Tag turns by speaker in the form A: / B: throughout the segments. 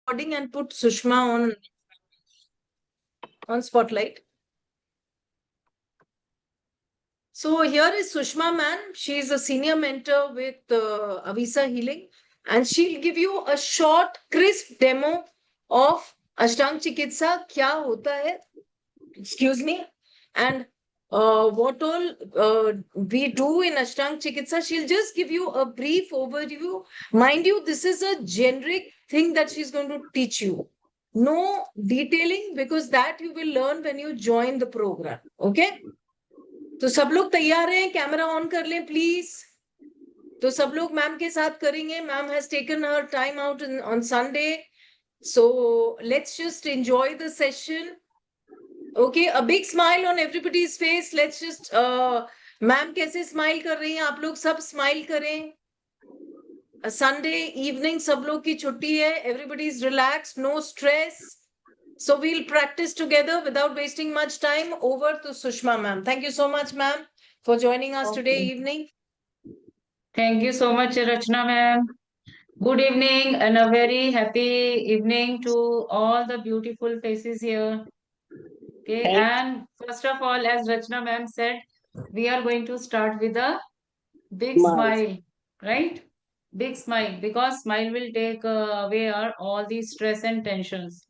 A: And put Sushma on spotlight. So here is Sushma Man. She is a senior mentor with Avisa Healing, and she'll give you a short, crisp demo of Ashtang Chikitsa. Kya hota hai? Excuse me. And what all we do in Ashtang Chikitsa. She'll just give you a brief overview. Mind you, this is a generic thing that she's going to teach you. No detailing, because that you will learn when you join the program. Okay? तो सब लोग तैयार हैं? Camera on कर लें please. तो सब लोग मैम के साथ करेंगे. Ma'am has taken her time out on Sunday, so let's just enjoy the session. Okay, a big smile on everybody's face. Let's just ma'am कैसे स्माइल कर रही हैं? आप लोग सब स्माइल करें. संडे इवनिंग, सब लोग की छुट्टी है. Everybody is relax, no stress. So we'll practice together without wasting much time. Over to Sushma ma'am. Thank you so much ma'am for joining us today evening.
B: Thank you so much, Rachna ma'am. Good evening and a very happy evening to all the beautiful faces here. Okay, and first of all, as Rachna ma'am said, we are going to start with a big smile, right? Big smile, because smile will take away all these stress and tensions.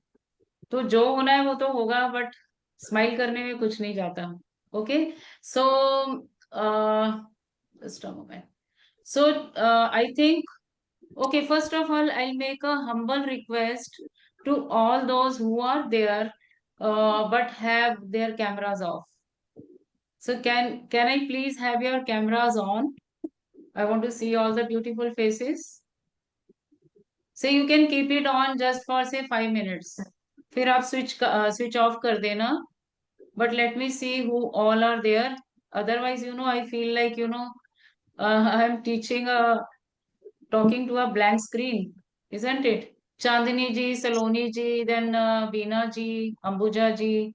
B: तो जो होना है वो तो होगा, but smile करने में कुछ नहीं जाता. Okay, so just a moment. So I think, okay, first of all, I'll make a humble request to all those who are there but have their cameras off. So can I please have your cameras on? I want to see all the beautiful faces. So you can keep it on just for say 5 minutes. फिर आप switch off कर देना. But let me see who all are there. Otherwise, I feel like, I'm talking to a blank screen, isn't it? Chandini ji, Saloni ji, then Beena ji, Ambuja ji.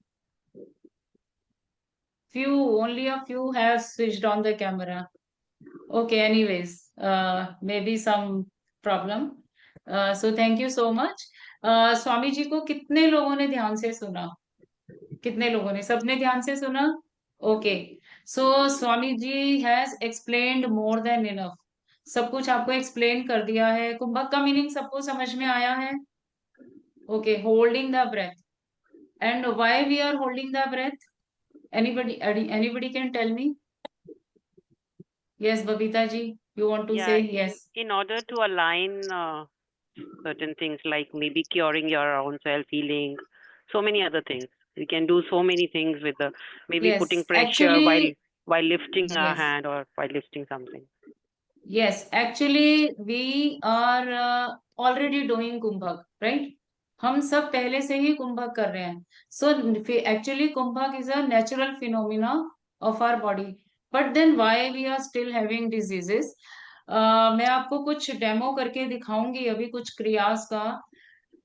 B: Only a few have switched on the camera. Okay, anyways, maybe some problem. So thank you so much. Swami ji को कितने लोगों ने ध्यान से सुना? कितने लोगों ने? सबने ध्यान से सुना? Okay, so Swami ji has explained more than enough. सब कुछ आपको एक्सप्लेन कर दिया है. कुंभक का मीनिंग सबको समझ में आया है? Okay, holding the breath. And why we are holding the breath? Anybody can tell me? Yes, Babita ji, you want to say? Yes.
C: In order to align certain things, like maybe curing your own self-healing, so many other things. We can do so many things with maybe
B: Yes,
C: putting pressure
B: actually,
C: while lifting our
B: yes.
C: hand or while lifting something.
B: Yes, actually we are already doing कुंभक, right? हम सब पहले से ही कुंभक कर रहे हैं. So actually कुंभक is a natural phenomena of our body. But then why we are still having diseases? मैं आपको कुछ डेमो करके दिखाऊंगी अभी कुछ क्रियास का.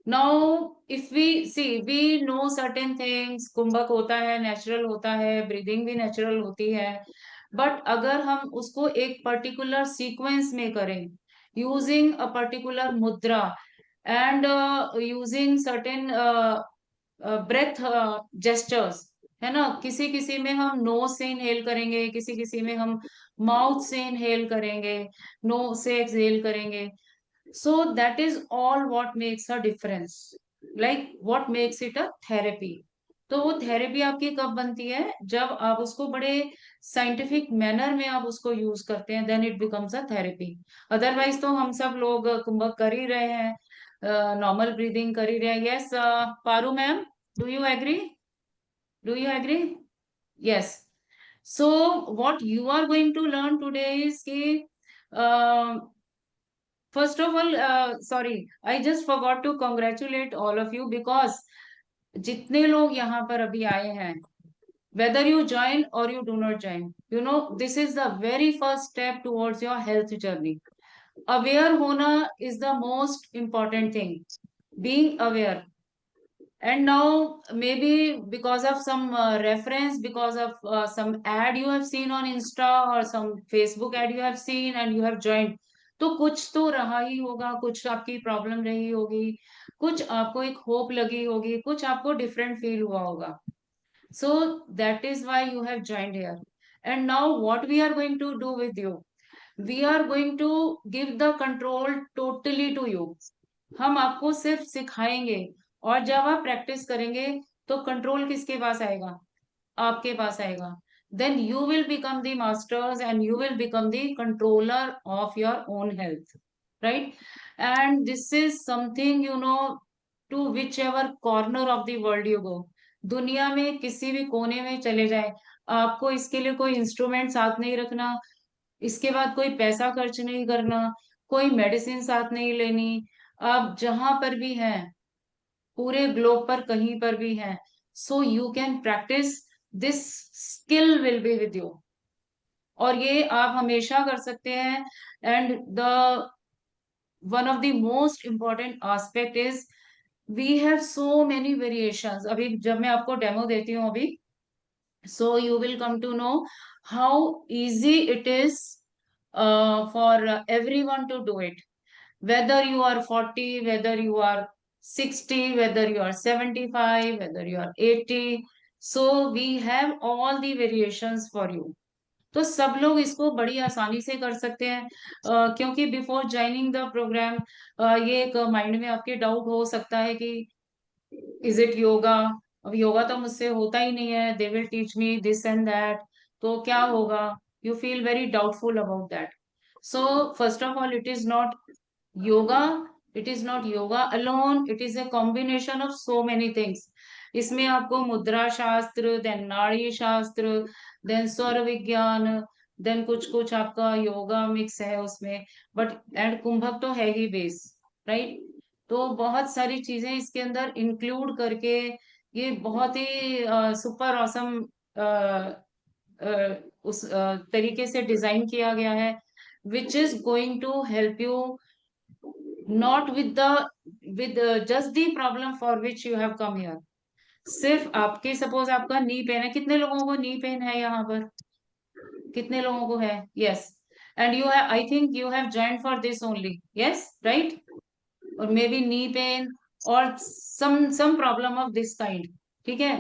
B: Now, if we see, we know certain things. कुंभक होता है, नेचुरल होता है, ब्रीदिंग भी नेचुरल होती है. बट अगर हम उसको एक पर्टिकुलर सीक्वेंस में करें, using a particular mudra and using certain breath gestures, है ना? किसी किसी में हम नोज से इनहेल करेंगे, किसी किसी में हम माउथ से इनहेल करेंगे, नोज से एक्सहेल करेंगे. So that is all what makes a difference, like what makes it a therapy. तो वो थेरेपी आपकी कब बनती है? जब आप उसको बड़े साइंटिफिक मैनर में आप उसको यूज करते हैं, then it becomes a therapy. Otherwise तो हम सब लोग कुंभक कर ही रहे हैं, नॉर्मल ब्रीदिंग कर ही रहे हैं. Yes Paru ma'am, do you agree? Do you agree? Yes. So what you are going to learn today is कि first of all, sorry, I just forgot to congratulate all of you, because जितने लोग यहाँ पर अभी आए हैं, whether you join or you do not join, this is the very first step towards your health journey. Aware होना is the most important thing. Being aware. And now maybe because of some reference, because of some ad you have seen on Insta or some Facebook ad you have seen and you have joined, तो कुछ तो रहा ही होगा, कुछ आपकी problem रही होगी, कुछ आपको एक होप लगी होगी, कुछ आपको डिफरेंट फील हुआ होगा. So that is why you have joined here. And now what we are going to do with you, we are going to give the control totally to you. हम आपको सिर्फ सिखाएंगे, और जब आप प्रैक्टिस करेंगे तो कंट्रोल किसके पास आएगा? आपके पास आएगा. Then you will become the masters and you will become the controller of your own health, right? And this is something, to whichever corner of the world you go, दुनिया में किसी भी कोने में चले जाए, आपको इसके लिए कोई इंस्ट्रूमेंट साथ नहीं रखना, इसके बाद कोई पैसा खर्च नहीं करना, कोई मेडिसिन साथ नहीं लेनी. आप जहां पर भी हैं, पूरे ग्लोब पर कहीं पर भी हैं, so you can practise, this skill will be with you. और ये आप हमेशा कर सकते हैं. And the one of the most important aspect is we have so many variations. अभी जब मैं आपको डेमो देती हूँ अभी, so you will come to know how easy it is for everyone to do it, whether you are 40, whether you are 60, whether you are 75, whether you are 80. So we have all the variations for you. तो सब लोग इसको बड़ी आसानी से कर सकते हैं. क्योंकि बिफोर ज्वाइनिंग द प्रोग्राम ये एक माइंड में आपके डाउट हो सकता है कि इज इट योगा? अब योगा तो मुझसे होता ही नहीं है, they will teach me this and that, तो क्या होगा? You feel very doubtful about that. So first of all, it is not yoga, it is not yoga alone, it is a combination of so many things. इसमें आपको मुद्रा शास्त्र, then नाड़ी शास्त्र, then स्वर विज्ञान, देन कुछ कुछ आपका योगा मिक्स है उसमें, बट एंड कुंभक तो है ही बेस, राइट? तो बहुत सारी चीजें इसके अंदर इंक्लूड करके ये बहुत ही सुपर ऑसम उस तरीके से डिजाइन किया गया है, which is going to help you not with just the problem for which you have come here. सिर्फ आपके, सपोज आपका नी पेन है, कितने लोगों को नी पेन है यहाँ पर? कितने लोगों को है? Yes. And you have, I think you have joined for this only. Yes, right? और मे बी नी पेन और some problem of this kind. ठीक है.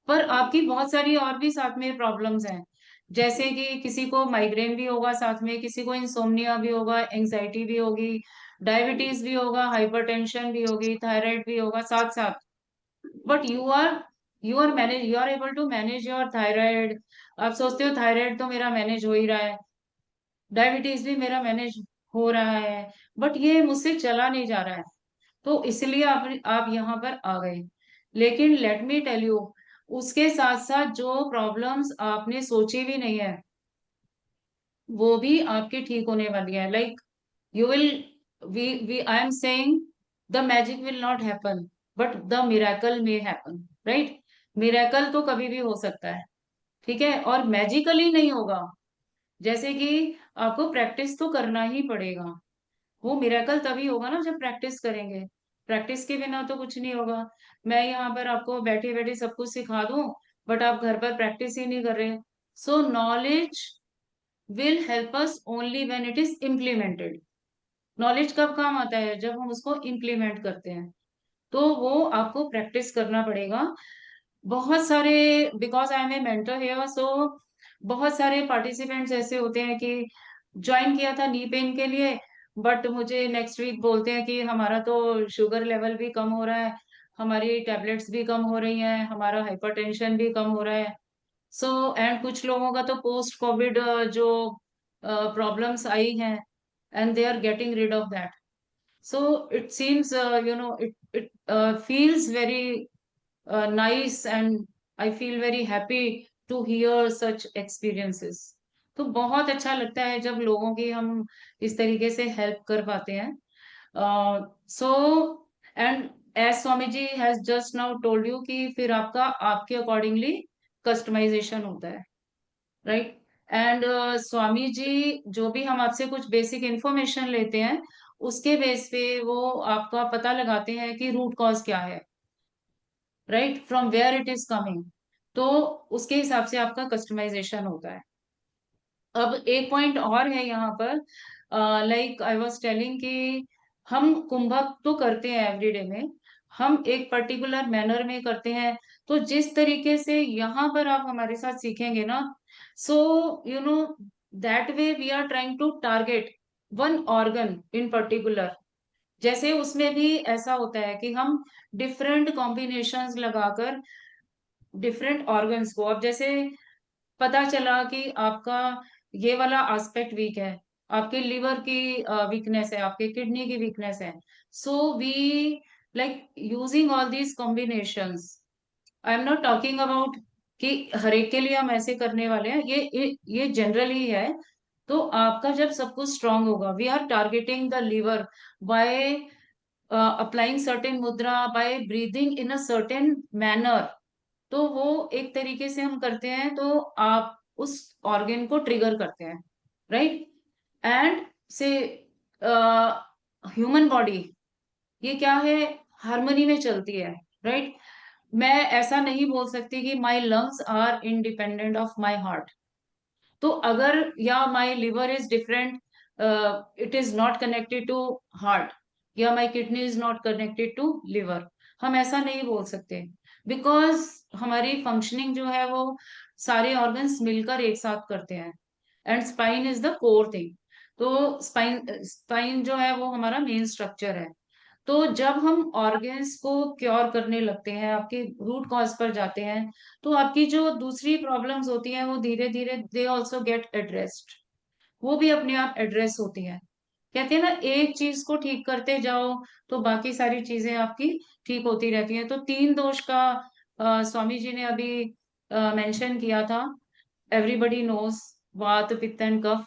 B: पर आपकी बहुत सारी और भी साथ में प्रॉब्लम्स हैं, जैसे कि किसी को माइग्रेन भी होगा साथ में, किसी को इंसोम्निया भी होगा, एंजाइटी भी होगी, डायबिटीज भी होगा, हाइपरटेंशन भी होगी, थायराइड भी होगा साथ साथ. But you are able to manage your thyroid. आप सोचते हो थायराइड तो मेरा मैनेज हो ही रहा है, डायबिटीज भी मेरा मैनेज हो रहा है, बट ये मुझसे चला नहीं जा रहा है, तो इसलिए आप यहाँ पर आ गए. लेकिन लेट मी टेल यू, उसके साथ साथ जो प्रॉब्लम्स आपने सोची भी नहीं है, वो भी आपके ठीक होने वाली है. Like you will, we I am saying, the magic will not happen, but the miracle may happen, right? Miracle तो कभी भी हो सकता है, ठीक है, और मैजिकली नहीं होगा. जैसे कि आपको प्रैक्टिस तो करना ही पड़ेगा. वो मिरेकल तभी होगा ना जब प्रैक्टिस करेंगे. प्रैक्टिस के बिना तो कुछ नहीं होगा. मैं यहाँ पर आपको बैठे बैठे सब कुछ सिखा दूं, बट आप घर पर प्रैक्टिस ही नहीं कर रहे. सो knowledge will help us only when it is implemented. Knowledge कब काम आता है? जब हम उसको इम्प्लीमेंट करते हैं. तो वो आपको प्रैक्टिस करना पड़ेगा. बहुत सारे, because I am a mentor here, so बहुत सारे पार्टिसिपेंट्स ऐसे होते हैं कि ज्वाइन किया था नी पेन के लिए, बट मुझे नेक्स्ट वीक बोलते हैं कि हमारा तो शुगर लेवल भी कम हो रहा है, हमारी टैबलेट्स भी कम हो रही हैं, हमारा हाइपरटेंशन भी कम हो रहा है. सो एंड कुछ लोगों का तो पोस्ट कोविड जो प्रॉब्लम्स आई हैं, and they are getting rid of that. So it seems, it feels very nice, and I feel very happy to hear such experiences. तो बहुत अच्छा लगता है जब लोगों की हम इस तरीके से हेल्प कर पाते हैं. So and as Swami ji has just now told you कि फिर आपका आपके अकॉर्डिंगली कस्टमाइजेशन होता है, राइट? एंड स्वामी जी जो भी हम आपसे कुछ बेसिक इंफॉर्मेशन लेते हैं, उसके बेस पे वो आपका पता लगाते हैं कि रूट कॉज क्या है. Right, from where it is coming, तो उसके हिसाब से आपका कस्टमाइजेशन होता है। अब एक पॉइंट और है यहाँ पर, लाइक आई वाज टेलिंग कि हम कुंभक तो करते हैं एवरीडे में, हम एक पर्टिकुलर मैनर में करते हैं। तो जिस तरीके से यहाँ पर आप हमारे साथ सीखेंगे ना, so you know that way we are trying to target one organ in particular. जैसे उसमें भी ऐसा होता है कि हम डिफरेंट कॉम्बिनेशंस लगाकर डिफरेंट ऑर्गन्स को, अब जैसे पता चला कि आपका ये वाला एस्पेक्ट वीक है, आपके लिवर की वीकनेस है, आपके किडनी की वीकनेस है, so we like using all these combinations. I am not talking about कि हर एक के लिए हम ऐसे करने वाले हैं, ये जनरली है। तो आपका जब सब कुछ स्ट्रांग होगा, we are targeting the liver by applying certain मुद्रा, by breathing in a certain manner. तो वो एक तरीके से हम करते हैं, तो आप उस ऑर्गन को ट्रिगर करते हैं, राइट। एंड से ह्यूमन बॉडी ये क्या है, हार्मनी में चलती है, राइट। मैं ऐसा नहीं बोल सकती कि my lungs are independent of my heart. तो अगर या my liver is different, it is not connected to heart, या my kidney is not connected to liver, हम ऐसा नहीं बोल सकते। बिकॉज हमारी फंक्शनिंग जो है वो सारे ऑर्गन्स मिलकर एक साथ करते हैं, and spine is the core thing. तो स्पाइन स्पाइन जो है वो हमारा मेन स्ट्रक्चर है। तो जब हम ऑर्गन्स को क्योर करने लगते हैं, आपके रूट कॉज पर जाते हैं, तो आपकी जो दूसरी प्रॉब्लम्स होती हैं वो धीरे धीरे दे ऑल्सो गेट एड्रेस्ड, वो भी अपने आप एड्रेस होती हैं। कहते हैं ना, एक चीज को ठीक करते जाओ तो बाकी सारी चीजें आपकी ठीक होती रहती हैं। तो तीन दोष का स्वामी जी ने अभी मेंशन किया था। एवरीबडी नोज, वात पित्त एंड कफ।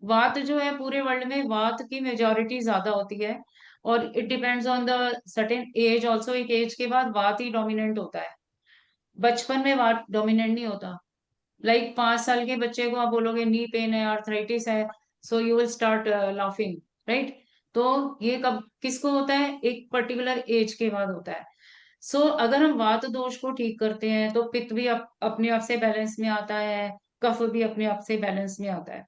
B: वात जो है पूरे वर्ल्ड में वात की मेजोरिटी ज्यादा होती है, और it depends on the certain age also. एक एज के बाद वात ही डोमिनेंट होता है, बचपन में वात डोमिनेंट नहीं होता। लाइक 5 साल के बच्चे को आप बोलोगे नी पेन है, आर्थराइटिस है, so you will start laughing, right. तो ये कब किसको होता है, एक पर्टिकुलर एज के बाद होता है। सो अगर हम वात दोष को ठीक करते हैं तो पित्त भी अपने आप से बैलेंस में आता है, कफ भी अपने आप से बैलेंस में आता है,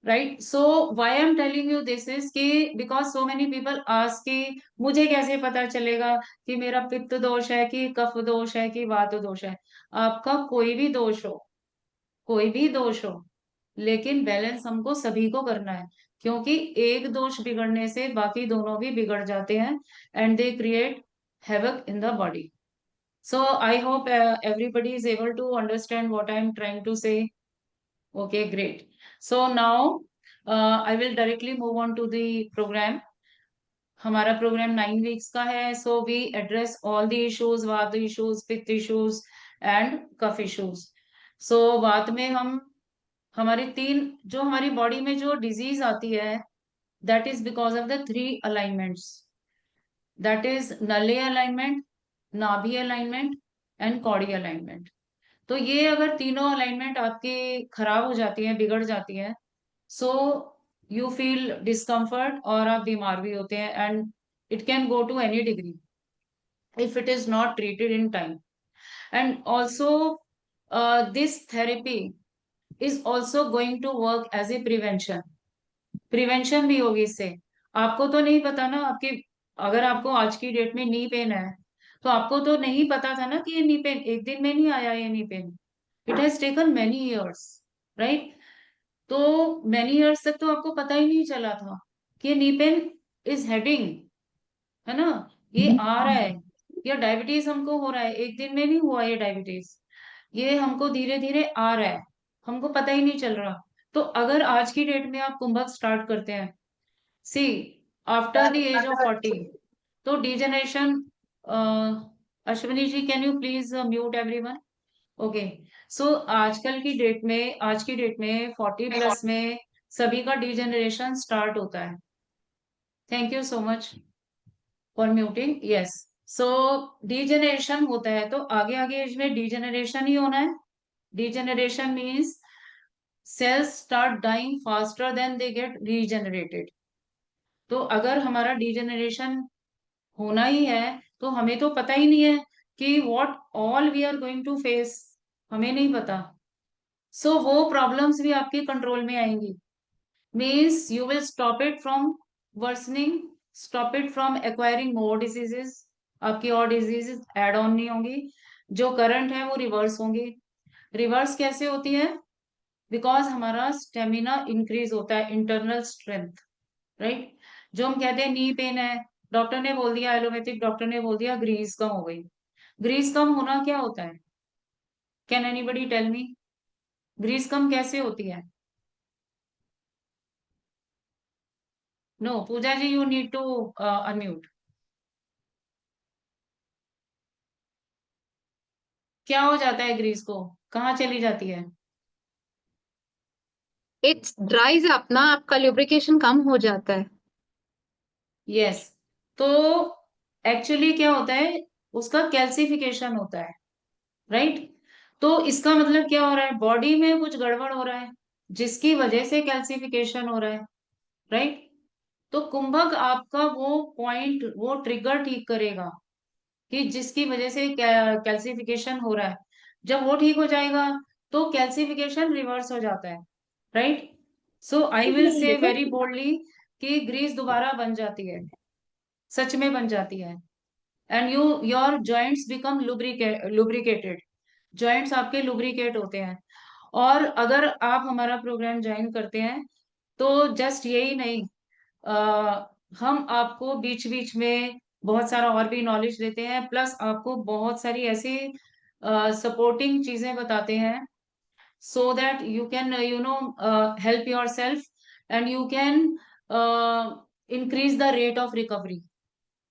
B: right. So why I am telling you this is कि because so many people ask कि मुझे कैसे पता चलेगा कि मेरा पित्त दोष है कि कफ दोष है कि वात दोष है। आपका कोई भी दोष हो, कोई भी दोष हो, लेकिन बैलेंस हमको सभी को करना है, क्योंकि एक दोष बिगड़ने से बाकी दोनों भी बिगड़ जाते हैं, and they create havoc in the body. So I hope everybody is able to understand what I am trying to say. Okay, great. So now I will directly move on to the program. हमारा programme 9 weeks का है, so we address all the issues, vata issues, pitta issues and kapha issues. So वात में हम हमारी तीन जो हमारी बॉडी में जो डिजीज आती है, that is because of the 3 alignments, that is नले अलाइनमेंट, नाभि अलाइनमेंट एंड कॉडी अलाइनमेंट। तो ये अगर तीनों अलाइनमेंट आपके खराब हो जाती हैं, बिगड़ जाती हैं, सो यू फील डिस्कम्फर्ट और आप बीमार भी होते हैं, and it can go to any degree if it is not treated in time. And also this therapy is also going to work as a prevention, prevention भी होगी इससे। आपको तो नहीं पता ना, आपके अगर आपको आज की डेट में नी पेन है, तो आपको तो नहीं पता था ना कि ये नी पेन एक दिन में नहीं आया, ये knee pain it has taken many years, right. तो मेनी इयर्स तक तो आपको पता ही नहीं चला था कि ये नी पेन इज हेडिंग, है ना, ये आ रहा है। या डायबिटीज हमको हो रहा है, एक दिन में नहीं हुआ ये डायबिटीज, ये हमको धीरे धीरे आ रहा है, हमको पता ही नहीं चल रहा। तो अगर आज की डेट में आप कुंभक स्टार्ट करते हैं, see after the age of 40, तो degeneration, Ashwini ji can you please mute everyone. Okay. So आज की डेट में 40+ में सभी का डिजेनरेशन स्टार्ट होता है। Thank you so much for muting. Yes, so degeneration होता है, तो आगे आगे एज में डिजेनरेशन ही होना है। Degeneration means cells start dying faster than they get regenerated। तो अगर हमारा डिजेनरेशन होना ही है, तो हमें तो पता ही नहीं है कि what all we are going to face, हमें नहीं पता। सो वो प्रॉब्लम्स भी आपके कंट्रोल में आएंगी। Means you will stop it from worsening, stop it from acquiring more diseases, आपकी और डिजीजेस एड ऑन नहीं होंगी, जो करंट है वो रिवर्स होंगी। रिवर्स कैसे होती है? बिकॉज हमारा स्टेमिना इंक्रीज होता है, इंटरनल स्ट्रेंथ, राइट। जो हम कहते हैं नी पेन है, डॉक्टर ने बोल दिया, एलोपैथिक डॉक्टर ने बोल दिया ग्रीस कम हो गई। ग्रीस कम होना क्या होता है? Can anybody tell me, grease कम कैसे होती है? No, Pooja ji you need to unmute. क्या हो जाता है ग्रीस को, कहाँ चली जाती है?
D: इट्स ड्राइज अप ना, आपका ल्यूब्रिकेशन कम हो जाता है।
B: यस। तो एक्चुअली क्या होता है, उसका कैल्सिफिकेशन होता है, राइट। तो इसका मतलब क्या हो रहा है, बॉडी में कुछ गड़बड़ हो रहा है जिसकी वजह से कैल्सिफिकेशन हो रहा है, राइट। तो कुंभक आपका वो पॉइंट, वो ट्रिगर ठीक करेगा कि जिसकी वजह से कैल्सिफिकेशन हो रहा है। जब वो ठीक हो जाएगा तो कैल्सिफिकेशन रिवर्स हो जाता है, right. So I will say very boldly कि ग्रीस दोबारा बन जाती है, सच में बन जाती है। And your joints become lubricated, joints आपके लुब्रिकेट होते हैं। और अगर आप हमारा प्रोग्राम ज्वाइन करते हैं तो जस्ट यही नहीं, आ, हम आपको बीच बीच में बहुत सारा और भी नॉलेज देते हैं, प्लस आपको बहुत सारी ऐसी सपोर्टिंग चीजें बताते हैं, so that you can help yourself and you can increase the rate of recovery.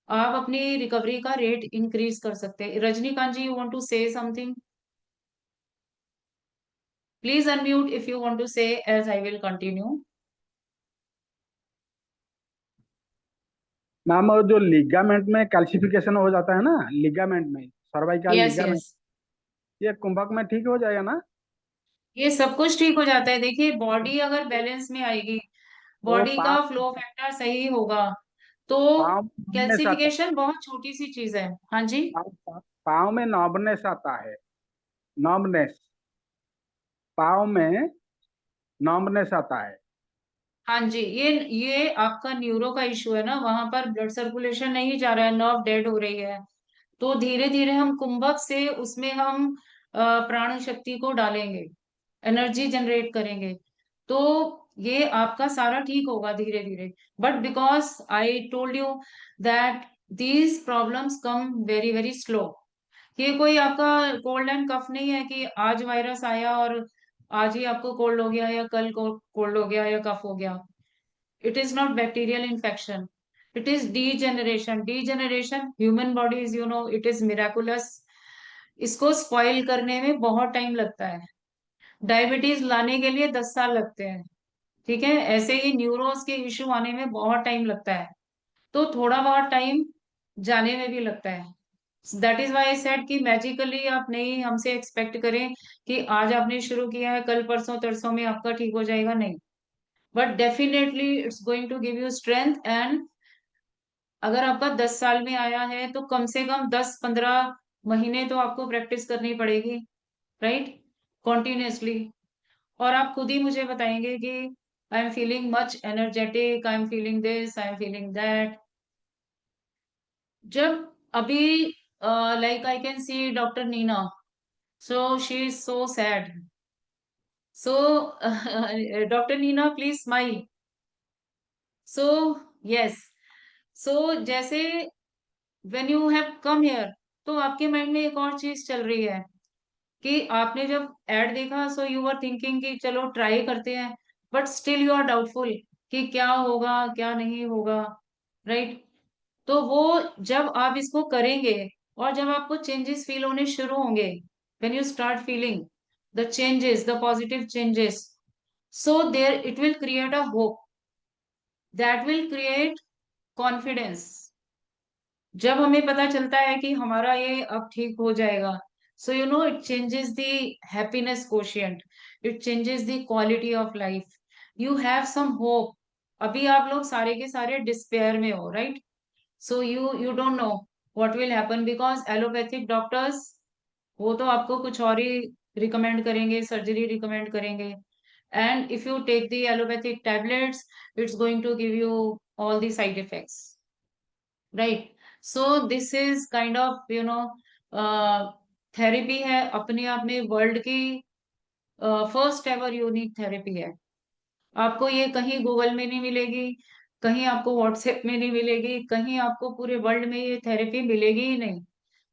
B: आप अपनी रिकवरी का रेट इंक्रीज कर सकते हैं। Rajinikanth ji, you want to say something? Please unmute if you want to say, as I will continue.
E: Ma'am, और जो ligament में calcification हो जाता है ना, लिगामेंट में, सर्वाइकल
B: यस
E: लिगामेंट,
B: यस,
E: ये कुंभक में ठीक हो जाएगा ना?
B: ये सब कुछ ठीक हो जाता है। देखिए, बॉडी अगर बैलेंस में आएगी,
E: वो
B: बॉडी का
E: पाँव
B: फ्लो फैक्टर सही होगा, तो
E: पाँव में numbness आता
B: कैल्सिफिकेशन बहुत छोटी सी चीज है। हाँ जी,
E: है, पाँव में नॉबनेस आता है, नॉबनेस, पाँव में नॉबनेस आता है।
B: हाँ जी, ये आपका न्यूरो का इशू है ना, वहां पर ब्लड सर्कुलेशन नहीं जा रहा है, नर्व डेड हो रही है। तो धीरे धीरे हम कुंभक से उसमें हम प्राण शक्ति को डालेंगे, एनर्जी जनरेट करेंगे, तो ये आपका सारा ठीक होगा धीरे धीरे। But because I told you that these problems come very very slow. ये कोई आपका कोल्ड एंड कफ नहीं है कि आज वायरस आया और आज ही आपको कोल्ड हो गया या कल को कोल्ड हो गया या कफ हो गया। It is not bacterial infection, it is degeneration. Degeneration, human body is, it is miraculous. इसको स्पॉइल करने में बहुत टाइम लगता है। डायबिटीज लाने के लिए 10 साल लगते हैं, ठीक है। ऐसे ही न्यूरोस के इश्यू आने में बहुत टाइम लगता है, तो थोड़ा बहुत टाइम जाने में भी लगता है। That is why I said कि मैजिकली आप नहीं हमसे एक्सपेक्ट करें कि आज आपने शुरू किया है कल परसों तरसों में आपका ठीक हो जाएगा, नहीं। But definitely it's going to give you strength. And अगर आपका 10 साल में आया है तो कम से कम 10-15 महीने तो आपको प्रैक्टिस करनी पड़ेगी, राइट, कॉन्टिन्यूसली। और आप खुद ही मुझे बताएंगे कि I am feeling much energetic, I am feeling this, I am feeling that. जब अभी like I can see doctor Neena, so she is so sad. So doctor Neena please smile. So yes, so जैसे when you have come here, तो आपके mind में एक और चीज चल रही है कि आपने जब एड देखा, सो यू आर थिंकिंग कि चलो ट्राई करते हैं, but still you are doubtful कि क्या होगा क्या नहीं होगा, राइट। तो वो जब आप इसको करेंगे और जब आपको चेंजेस फील होने शुरू होंगे, when you start feeling the changes, the positive changes, so there it will create a hope, that will create confidence. जब हमें पता चलता है कि हमारा ये अब ठीक हो जाएगा, so it changes the happiness quotient, it changes the quality of life, you have some hope. अभी आप लोग सारे के सारे डिस्पेयर में हो, right. So you don't know what will happen, because allopathic doctors वो तो आपको कुछ और ही रिकमेंड करेंगे, सर्जरी रिकमेंड करेंगे. And if you take the allopathic tablets, it's going to give you all the side effects, right? So this is kind of therapy है अपने आप में, वर्ल्ड की फर्स्ट एवर यूनिक थेरेपी है. आपको ये कहीं गूगल में नहीं मिलेगी, कहीं आपको व्हाट्सएप में नहीं मिलेगी, कहीं आपको पूरे वर्ल्ड में ये थेरेपी मिलेगी ही नहीं,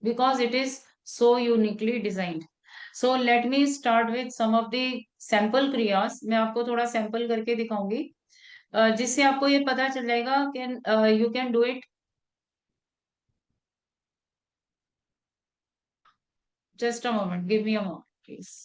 B: because it is so uniquely designed. So let me start with some of the sample kriyas. मैं आपको थोड़ा सैंपल करके दिखाऊंगी, जिससे आपको ये पता चल जाएगा कि you can do it. Just a moment, give me a moment, please.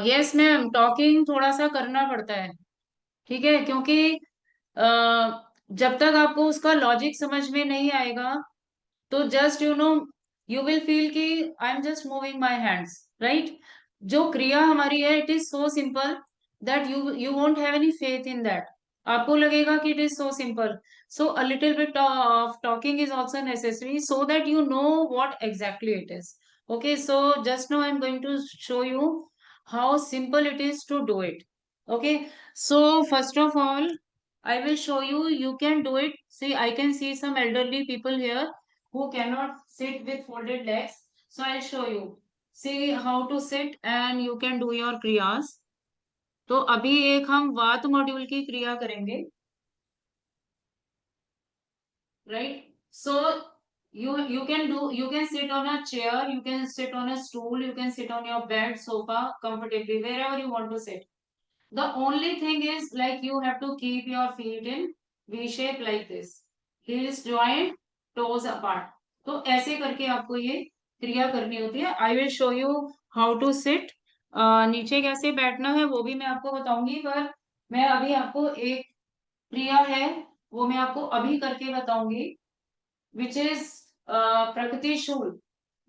B: Yes ma'am, talking थोड़ा सा करना पड़ता है, ठीक है, क्योंकि जब तक आपको उसका लॉजिक समझ में नहीं आएगा, तो जस्ट यू विल फील कि I am just moving my hands, right. जो क्रिया हमारी है, it is so simple that you won't have any faith in that. आपको लगेगा कि it is so simple. So a little bit of talking is also necessary so that you know what exactly it is. Okay, so just now I'm going to show you how simple it is to do it. Okay, so first of all, I will show you. You can do it. See, I can see some elderly people here who cannot sit with folded legs. So I'll show you. See how to sit and you can do your kriyas. तो अभी एक हम वात module की क्रिया करेंगे, right? So you can sit on a chair, you can sit on a stool, you can sit on your bed, sofa, comfortably, wherever you want to sit. The only thing is, like, you have to keep your feet in V shape like this, heels joined, toes apart. तो ऐसे करके आपको ये क्रिया करनी होती है. I will show you how to sit. नीचे कैसे बैठना है वो भी मैं आपको बताऊंगी, पर मैं अभी आपको एक क्रिया है वो मैं आपको अभी करके बताऊंगी, विच इज प्रकृतिशूल.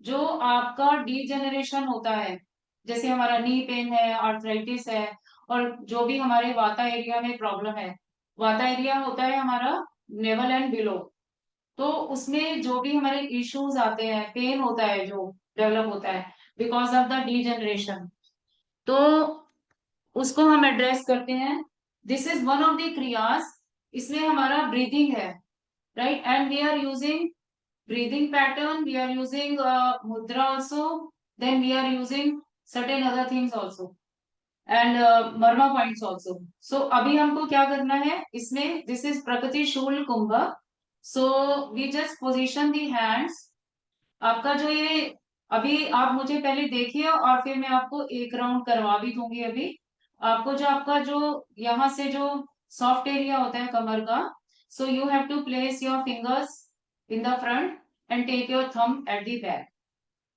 B: जो आपका डीजेनरेशन होता है, जैसे हमारा नी पेन है, आर्थराइटिस है, और जो भी हमारे वाता एरिया में प्रॉब्लम है. वाता एरिया होता है हमारा नेवल एंड बिलो. तो उसमें जो भी हमारे इश्यूज आते हैं, पेन होता है जो डेवलप होता है बिकॉज ऑफ द डीजेनरेशन, तो उसको हम एड्रेस करते हैं. This is one of the क्रियास. इसमें हमारा ब्रीदिंग है, right, and we are using breathing pattern, we are using mudra also, then we are using certain other things also, and marma points also. So अभी हमको क्या करना है इसमें, this is प्रकृति शूल कुंभ. So we just position the hands. आपका जो ये, अभी आप मुझे पहले देखिए और फिर मैं आपको एक राउंड करवा भी दूंगी. अभी आपको जो आपका जो यहाँ से जो सॉफ्ट एरिया होता है कमर का, so you have to place your fingers in the front and take your thumb at the back.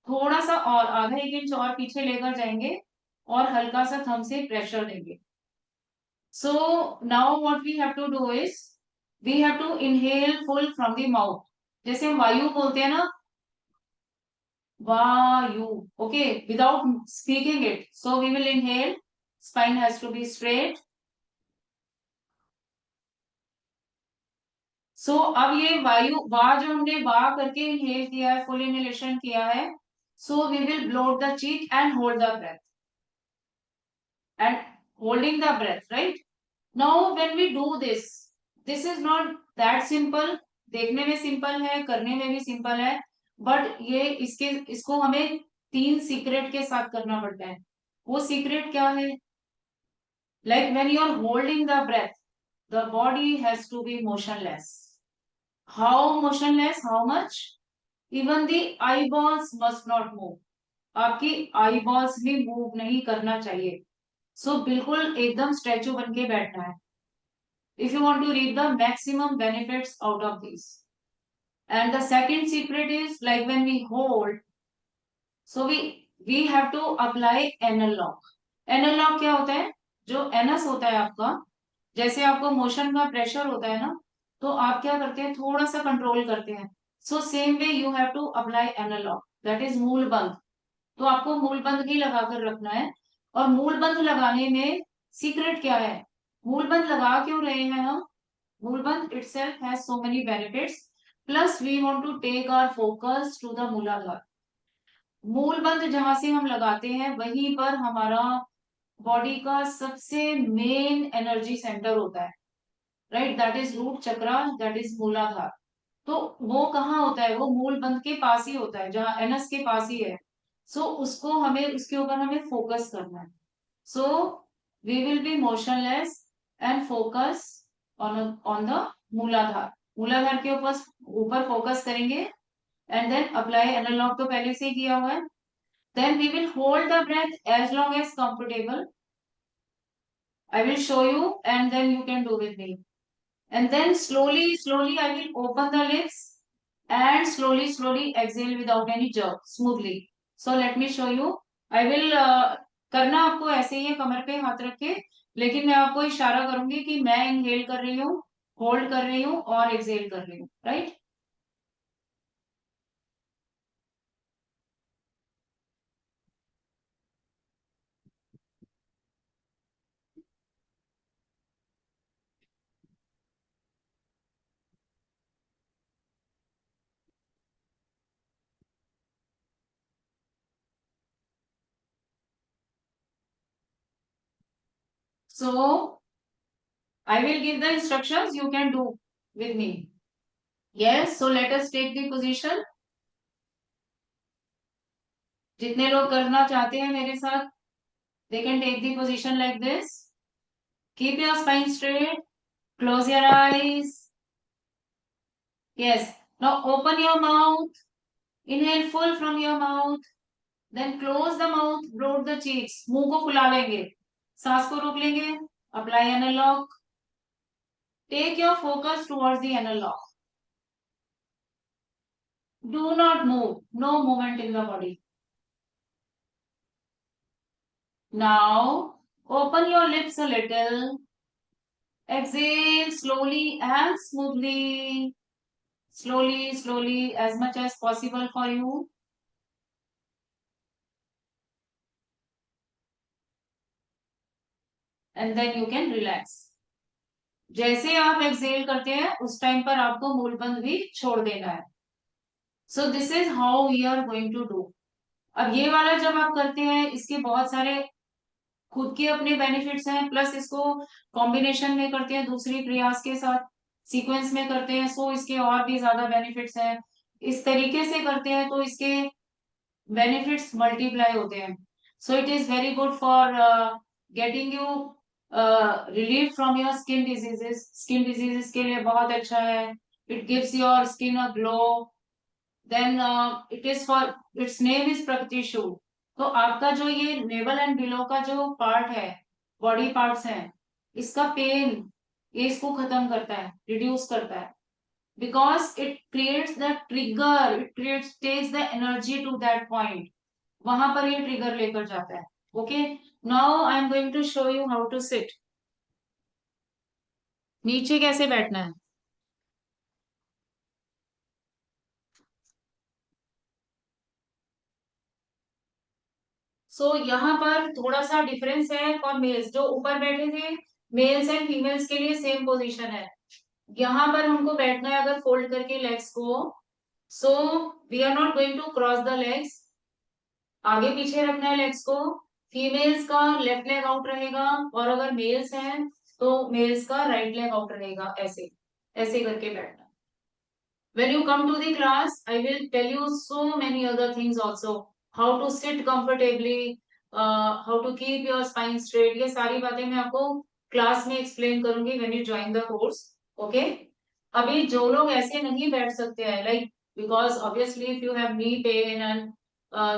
B: थोड़ा सा और आधा 1 इंच और पीछे लेकर जाएंगे और हल्का सा थंब से प्रेशर देंगे. So now what we have to do is we have to inhale full from the mouth. जैसे हम वायु बोलते हैं ना, वायु, okay, without speaking it. So we will inhale, spine has to be straight. सो अब ये वायु वा जो हमने वा करके इनहेल किया है, फुल इनहेलेशन किया है, so we will blow the cheek and hold the breath, and holding the breath, right. Now when we do this, this is not that simple. देखने में सिंपल है, करने में भी सिंपल है, बट ये इसको हमें 3 सीक्रेट के साथ करना पड़ता है. वो सीक्रेट क्या है? Like when you are holding the breath, the body has to be motionless. How motionless? How much? Even the eyeballs must not move. आपकी eyeballs भी move नहीं करना चाहिए. So बिल्कुल एकदम स्टैचू बन के बैठना है. If you want to reap the maximum benefits out of these. And the second secret is, like when we hold, so we have to apply anal lock. Anal lock क्या होता है? जो एनस होता है आपका, जैसे आपको मोशन का प्रेशर होता है ना, तो आप क्या करते हैं, थोड़ा सा कंट्रोल करते हैं. So same way you have to apply analog, that is mula bandha. तो आपको मूल बंद ही लगाकर रखना है. और मूल बंद लगाने में सीक्रेट क्या है, मूल बंद लगा क्यों रहे हैं हम, मूल बंद itself has so many benefits, plus we want to take our focus to the मूलाधार. मूल बंद जहां से हम लगाते हैं वहीं पर हमारा बॉडी का सबसे मेन एनर्जी सेंटर होता है, right, that is root chakra, that is Muladhara. तो वो कहाँ होता है, वो मूल बंद के पास ही होता है, जहाँ एनस के पास ही है. सो उसको हमें, उसके ऊपर हमें फोकस करना है. So we will be motionless and focus on the Muladhara. मूलाधार के ऊपर ऊपर फोकस करेंगे एंड देन अप्लाई एनालॉग, तो पहले से ही किया हुआ है. Then we will hold the breath as long as comfortable. I will show you and then you can do with me. And then slowly I will open the lips and slowly exhale without any jerk, smoothly. So let me show you. I will करना आपको ऐसे ही है, कमर पे हाथ रख के, लेकिन मैं आपको इशारा करूंगी कि मैं इनहेल कर रही हूँ, होल्ड कर रही हूँ और एक्सहेल कर रही हूँ, right. So I will give the instructions, you can do with me. Yes, so let us take the position. जितने लोग करना चाहते हैं मेरे साथ, they can take the position like this. Keep your spine straight. Close your eyes. Yes. Now open your mouth. Inhale full from your mouth. Then close the mouth. Broad the cheeks. मुंह को फुला लेंगे. सांस को रोक लेंगे. Apply analog. Take your focus towards the analog. Do not move. No movement in the body. Now open your lips a little. Exhale slowly and smoothly. Slowly, as much as possible for you. And then you can relax. जैसे आप exhale करते हैं उस time पर आपको मूलबंद भी छोड़ देना है. So this is how we are going to do. अब ये वाला जब आप करते हैं, इसके बहुत सारे खुद के अपने बेनिफिट्स हैं, प्लस इसको कॉम्बिनेशन में करते हैं दूसरी प्रयास के साथ, सीक्वेंस में करते हैं, सो इसके और भी ज्यादा बेनिफिट्स हैं. इस तरीके से करते हैं तो इसके बेनिफिट्स मल्टीप्लाई होते हैं. So it is very good for getting you relief from your skin diseases. Skin diseases के लिए बहुत अच्छा है. It gives your skin a glow. Then it is for, its name is प्रकृतिशु. तो आपका जो ये नेवल एंड बिलो का जो पार्ट है, बॉडी पार्ट्स हैं, इसका पेन, ये इसको खत्म करता है, रिड्यूस करता है. Because it creates the trigger, it creates, takes the energy to that point. वहां पर ये ट्रिगर लेकर जाता है. Okay, now I am going to show you how to sit. नीचे कैसे बैठना है. सो यहाँ पर थोड़ा सा डिफरेंस है फॉर मेल्स. जो ऊपर बैठे थे मेल्स एंड फीमेल्स के लिए सेम पोजीशन है. यहाँ पर हमको बैठना है अगर फोल्ड करके लेग्स को. So we are not going to cross the legs. आगे पीछे रखना है लेग्स को. फीमेल्स का लेफ्ट लेग आउट रहेगा और अगर मेल्स हैं तो मेल्स का राइट लेग आउट रहेगा. ऐसे ऐसे करके बैठना. When you come to the class, I will tell you so many other things also. How to sit comfortably, how to keep your spine straight. ये सारी बातें मैं आपको क्लास में एक्सप्लेन करूंगी when you join the course. Okay? अभी जो लोग ऐसे नहीं बैठ सकते हैं, like because obviously if you have knee pain and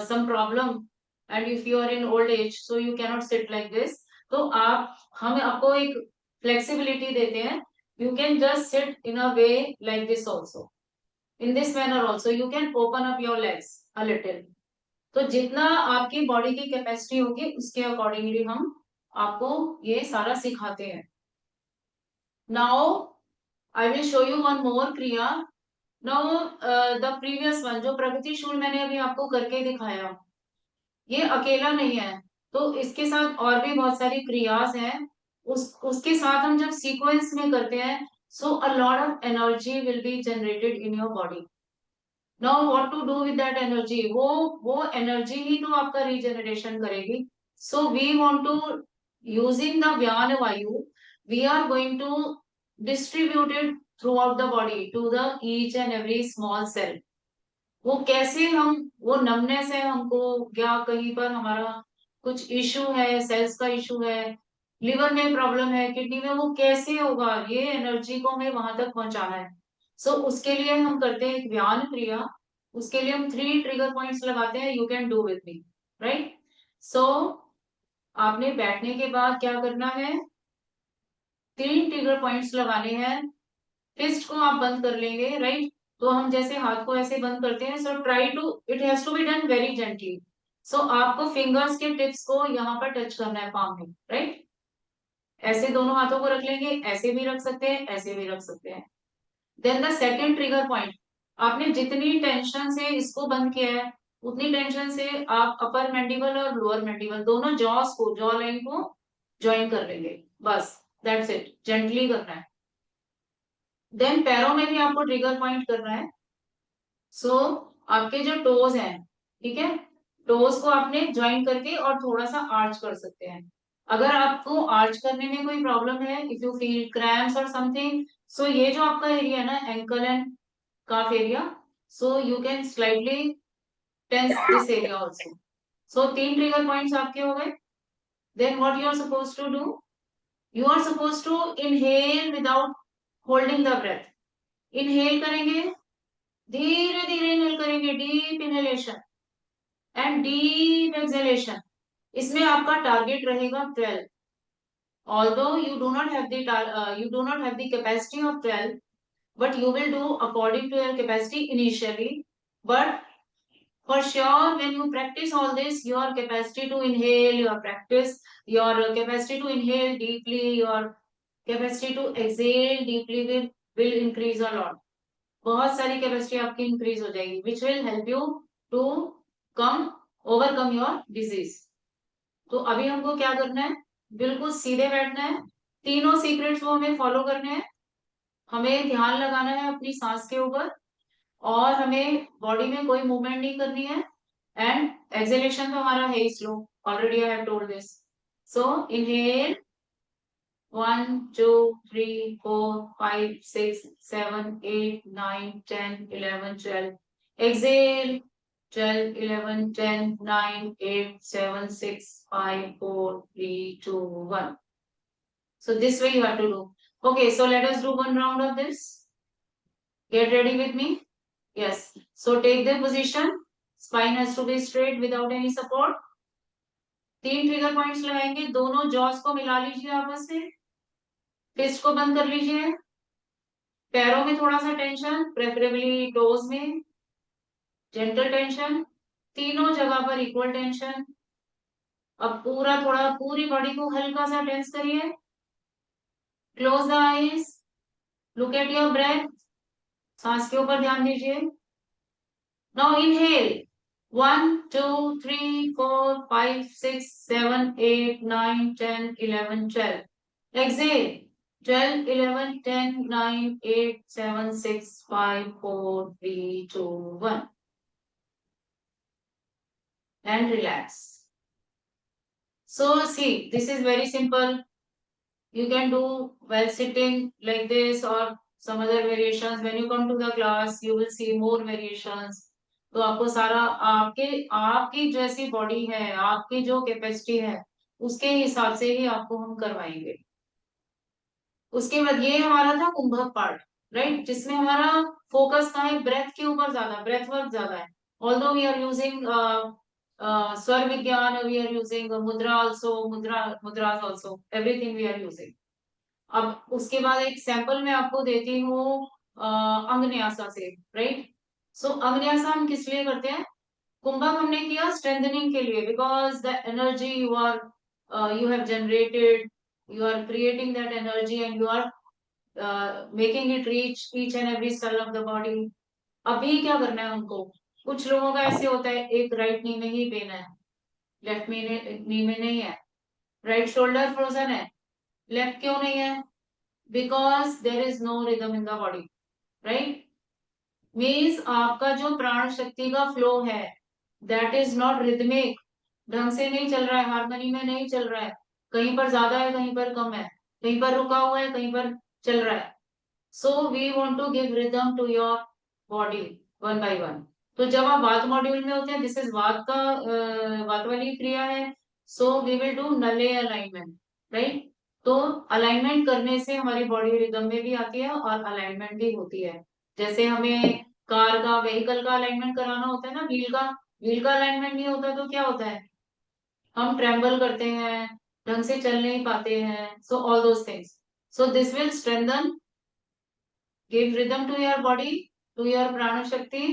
B: some problem and if you are in old age, so you cannot sit like this. तो हम आपको एक flexibility देते हैं. You can just sit in a way like this also. In this manner also you can open up your legs a little. तो जितना आपकी body की कैपेसिटी होगी उसके अकॉर्डिंगली हम आपको ये सारा सिखाते हैं. Now I will show you one more kriya. Now the previous one जो प्रगति शूल मैंने अभी आपको करके दिखाया, ये अकेला नहीं है, तो इसके साथ और भी बहुत सारी क्रियास हैं, उसके साथ हम जब सीक्वेंस में करते हैं, so a lot of energy will be generated in your body. Now what to do with that energy? वो एनर्जी ही तो आपका रीजनरेशन करेगी. So we want to, using the व्यान वायु, we are going to distribute it throughout the body to the each and every small cell. वो कैसे हम, वो नमनेस है हमको, या कहीं पर हमारा कुछ इशू है, सेल्स का इशू है, लिवर में प्रॉब्लम है, किडनी में, वो कैसे होगा, ये एनर्जी को हमें वहां तक पहुंचाना है. सो उसके लिए हम करते हैं एक व्यान क्रिया. उसके लिए हम 3 ट्रिगर पॉइंट्स लगाते हैं. You can do with me, right? So आपने बैठने के बाद क्या करना है, 3 ट्रिगर पॉइंट्स लगाने हैं. फिस्ट को आप बंद कर लेंगे, राइट? तो हम जैसे हाथ को ऐसे बंद करते हैं, so try to, it has to be done very gently. So आपको फिंगर्स के टिप्स को यहाँ पर टच करना है पाम में, राइट? ऐसे दोनों हाथों को रख लेंगे, ऐसे भी रख सकते हैं, ऐसे भी रख सकते हैं. Then the second trigger point, आपने जितनी टेंशन से इसको बंद किया है, उतनी टेंशन से आप अपर मैंडिबल और लोअर मैंडिबल दोनों जॉस को, जॉ लाइन को ज्वाइन कर लेंगे. बस दैट्स इट, जेंटली करना है. देन पैरों में भी आपको ट्रिगर पॉइंट करना है. सो आपके जो टोज हैं, ठीक है, टोज को आपने ज्वाइन करके और थोड़ा सा आर्च कर सकते हैं. अगर आपको आर्च करने में कोई प्रॉब्लम है, इफ यू फील क्रैम्प्स और समथिंग, सो ये जो आपका एरिया है ना, ankle and calf area, so you can slightly tense this area also. So 3 trigger points आपके हो गए. Then what you are suppose to do, you are suppose to inhale without holding the breath. Inhale करेंगे, धीरे धीरे inhale करेंगे, deep inhalation and deep exhalation. इसमें आपका target रहेगा 12. although you do not have the capacity of 12, but you will do according to your capacity initially. But for sure, when you practice all this, your capacity to inhale, your capacity to inhale deeply, your capacity to exhale deeply will increase a lot. बहुत सारी capacity आपकी increase हो जाएगी, which will help you to overcome your disease. तो अभी हमको क्या करना है, बिल्कुल सीधे बैठना है. तीनों सीक्रेट्स वो हमें फॉलो करने हैं. हमें ध्यान लगाना है अपनी सांस के ऊपर, और हमें बॉडी में कोई मूवमेंट नहीं करनी है. एंड एक्सहेलेशन तो हमारा है ही slow, already I have told this. So inhale 1 2 3 4 5 6 7 8 9 10 11 12. Exhale 12 11 10 9 8 7 6 5 4 3 2 1. So this way you have to do. Okay, so let us do one round of this. Get ready with me. Yes. So take the position. Spine has to be straight without any support. 3 trigger points लगाएंगे. दोनों Jos को मिला लीजिए आपस में. Fist को बंद कर लीजिए. पैरों में थोड़ा सा टेंशन, प्रेफरेबली टोज में जेंटल टेंशन. तीनों जगह पर इक्वल टेंशन. अब पूरी बॉडी को हल्का सा टेंस करिए. Close the eyes, look at your breath. सांस के ऊपर ध्यान दीजिए. Now inhale 1 2 3 4 5 6 7 8 9 10 11 12. Exhale 12 11 10 9 8 7 6 5 4 3 2 1. And relax. So see, this is very simple. You can do while sitting like this or some other variations. When you come to the class, you will see more variations. तो आपको सारा आपकी जैसी body है, आपकी जो capacity है, उसके हिसाब से ही आपको हम करवाएंगे. उसके बाद ये हमारा था कुंभक पार्ट, राइट, जिसमें हमारा फोकस था है ब्रेथ के ऊपर ज्यादा, ब्रेथ वर्क ज्यादा है. Although we are using swara vigyan, we are using mudra also, mudras also, everything we are using. अब उसके बाद एक सैंपल मैं आपको देती हूँ अंगन्यासा से, राइट. सो अंगन्यासा हम किस लिए करते हैं? कुंभक हमने किया स्ट्रेंथनिंग के लिए, because the energy you have generated, you are creating that energy and you are making it reach each and every cell of the body. अभी क्या करना है हमको, कुछ लोगों का ऐसे होता है एक राइट नी में ही पेन है, लेफ्ट नी में नहीं है, राइट शोल्डर फ्रोजन है, लेफ्ट क्यों नहीं है? Because there is no rhythm in the body, right? Means आपका जो प्राण शक्ति का फ्लो है दैट इज नॉट रिदमिक, ढंग से नहीं चल रहा है, हारमोनी में नहीं चल रहा है, कहीं पर ज्यादा है कहीं पर कम है, कहीं पर रुका हुआ है कहीं पर चल रहा है। So we want to give rhythm to your body one by one. तो जब आप वात मॉड्यूल में होते हैं, दिस इज वात का वात वाली क्रिया है, सो वी विल डू नले अलाइनमेंट, राइट? तो अलाइनमेंट करने से हमारी बॉडी रिदम में भी आती है और अलाइनमेंट भी होती है। जैसे हमें कार का व्हीकल का अलाइनमेंट कराना होता है ना, व्हील का अलाइनमेंट नहीं होता तो क्या होता है, हम ट्रेम्बल करते हैं, ढंग से चल नहीं पाते हैं, so all those things. So this will strengthen, give rhythm to your body, to your prana shakti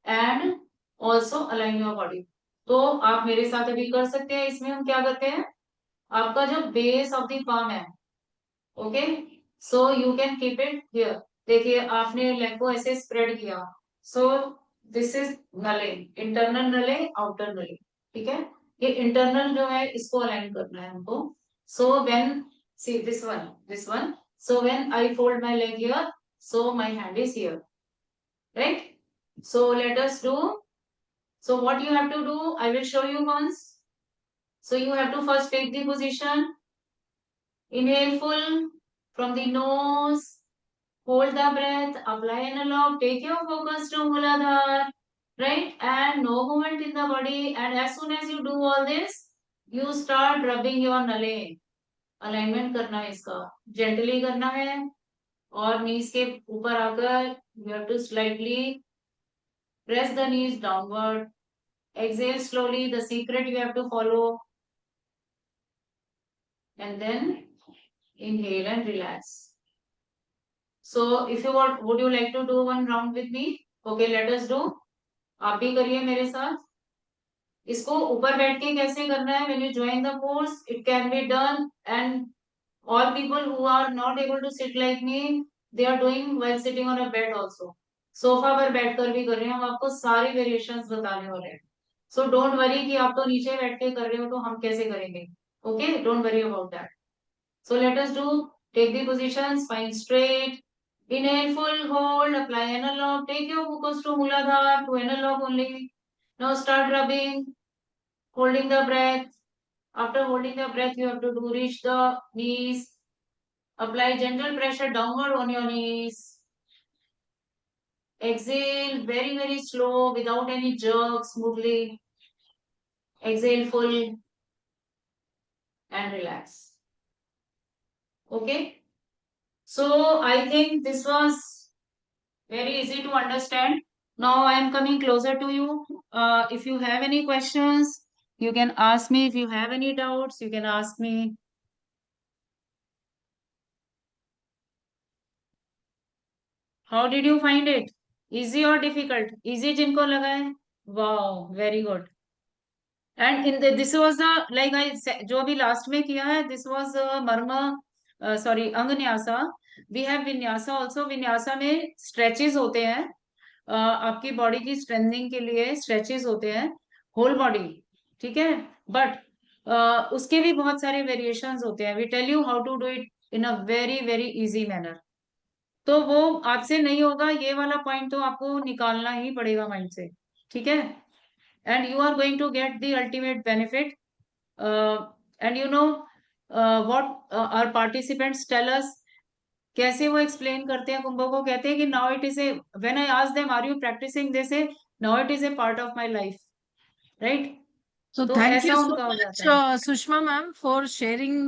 B: and also align your body। तो आप मेरे साथ अभी कर सकते हैं। इसमें हम क्या करते हैं, आपका जो बेस ऑफ द palm है, okay, so you can keep it here. देखिए आपने लेग को ऐसे स्प्रेड किया, सो दिस इज नले, इंटरनल नले, आउटर नले, ठीक है? ये इंटरनल जो है इसको अलाइन करना है हमको। So when see this one, so when I fold my leg here, so my hand is here, right? So let us do, so what you have to do, I will show you once। so you have to first take the position, inhale full from the nose, hold the breath, apply analog, take your focus to Muladhara, right? And no movement in the body, and as soon as you do all this, you start rubbing your nale, alignment करना है इसका, gently करना है, और नीज के ऊपर आकर you have to slightly press the knees downward, exhale slowly, the secret you have to follow, and then inhale and relax। so if you want, would you like to do one round with me? okay, let us do। आप भी करिए मेरे साथ। इसको ऊपर बैठ के कैसे करना है, when you join the course it can be done, and all people who are not able to sit like me, they are doing while sitting on a bed also। Sofa पर बैठकर भी कर रहे हैं, हम आपको सारी वेरिएशंस बताने वाले हैं। सो डोंट वरी कि आप तो नीचे बैठ के कर रहे हो तो हम कैसे करेंगे, okay, don't worry about that. So let us do, take the position, spine straight, inhale full, hold, apply analog, take your focus to Muladhara, to analog only। now start rubbing, holding the breath। after holding the breath you have to do reach the knees, apply gentle pressure downward on your knees, exhale very very slow without any jerk, smoothly, exhale full and relax, okay? so I think this was very easy to understand। now I am coming closer to you, if you have any questions you can ask me, if you have any doubts you can ask me। how did you find it, easy or difficult? easy जिनको लगा है, wow, very good। and in the this was the like I जो अभी last में किया है, this was मर्म sorry अंगन्यासा। we have vinyasa also। Vinyasa में स्ट्रेचेस होते हैं, आपकी बॉडी की स्ट्रेंथनिंग के लिए स्ट्रेचेस होते हैं होल बॉडी, ठीक है? बट उसके भी बहुत सारे वेरिएशंस होते हैं, we tell you how to do it in a very very easy manner. तो वो आपसे नहीं होगा, ये वाला पॉइंट तो आपको निकालना ही पड़ेगा माइंड से, ठीक है? and you are going to get the ultimate benefit, and you know what our participants tell us, कैसे वो एक्सप्लेन करते हैं कुंभों को, कहते हैं कि now it is a, when I ask them are you practicing, they say now it is a part of my life, right?
A: So
B: तो
A: thank
B: ऐसा
A: you so
B: उनका हो
A: much,
B: जाता है।
A: Sushma ma'am, for sharing,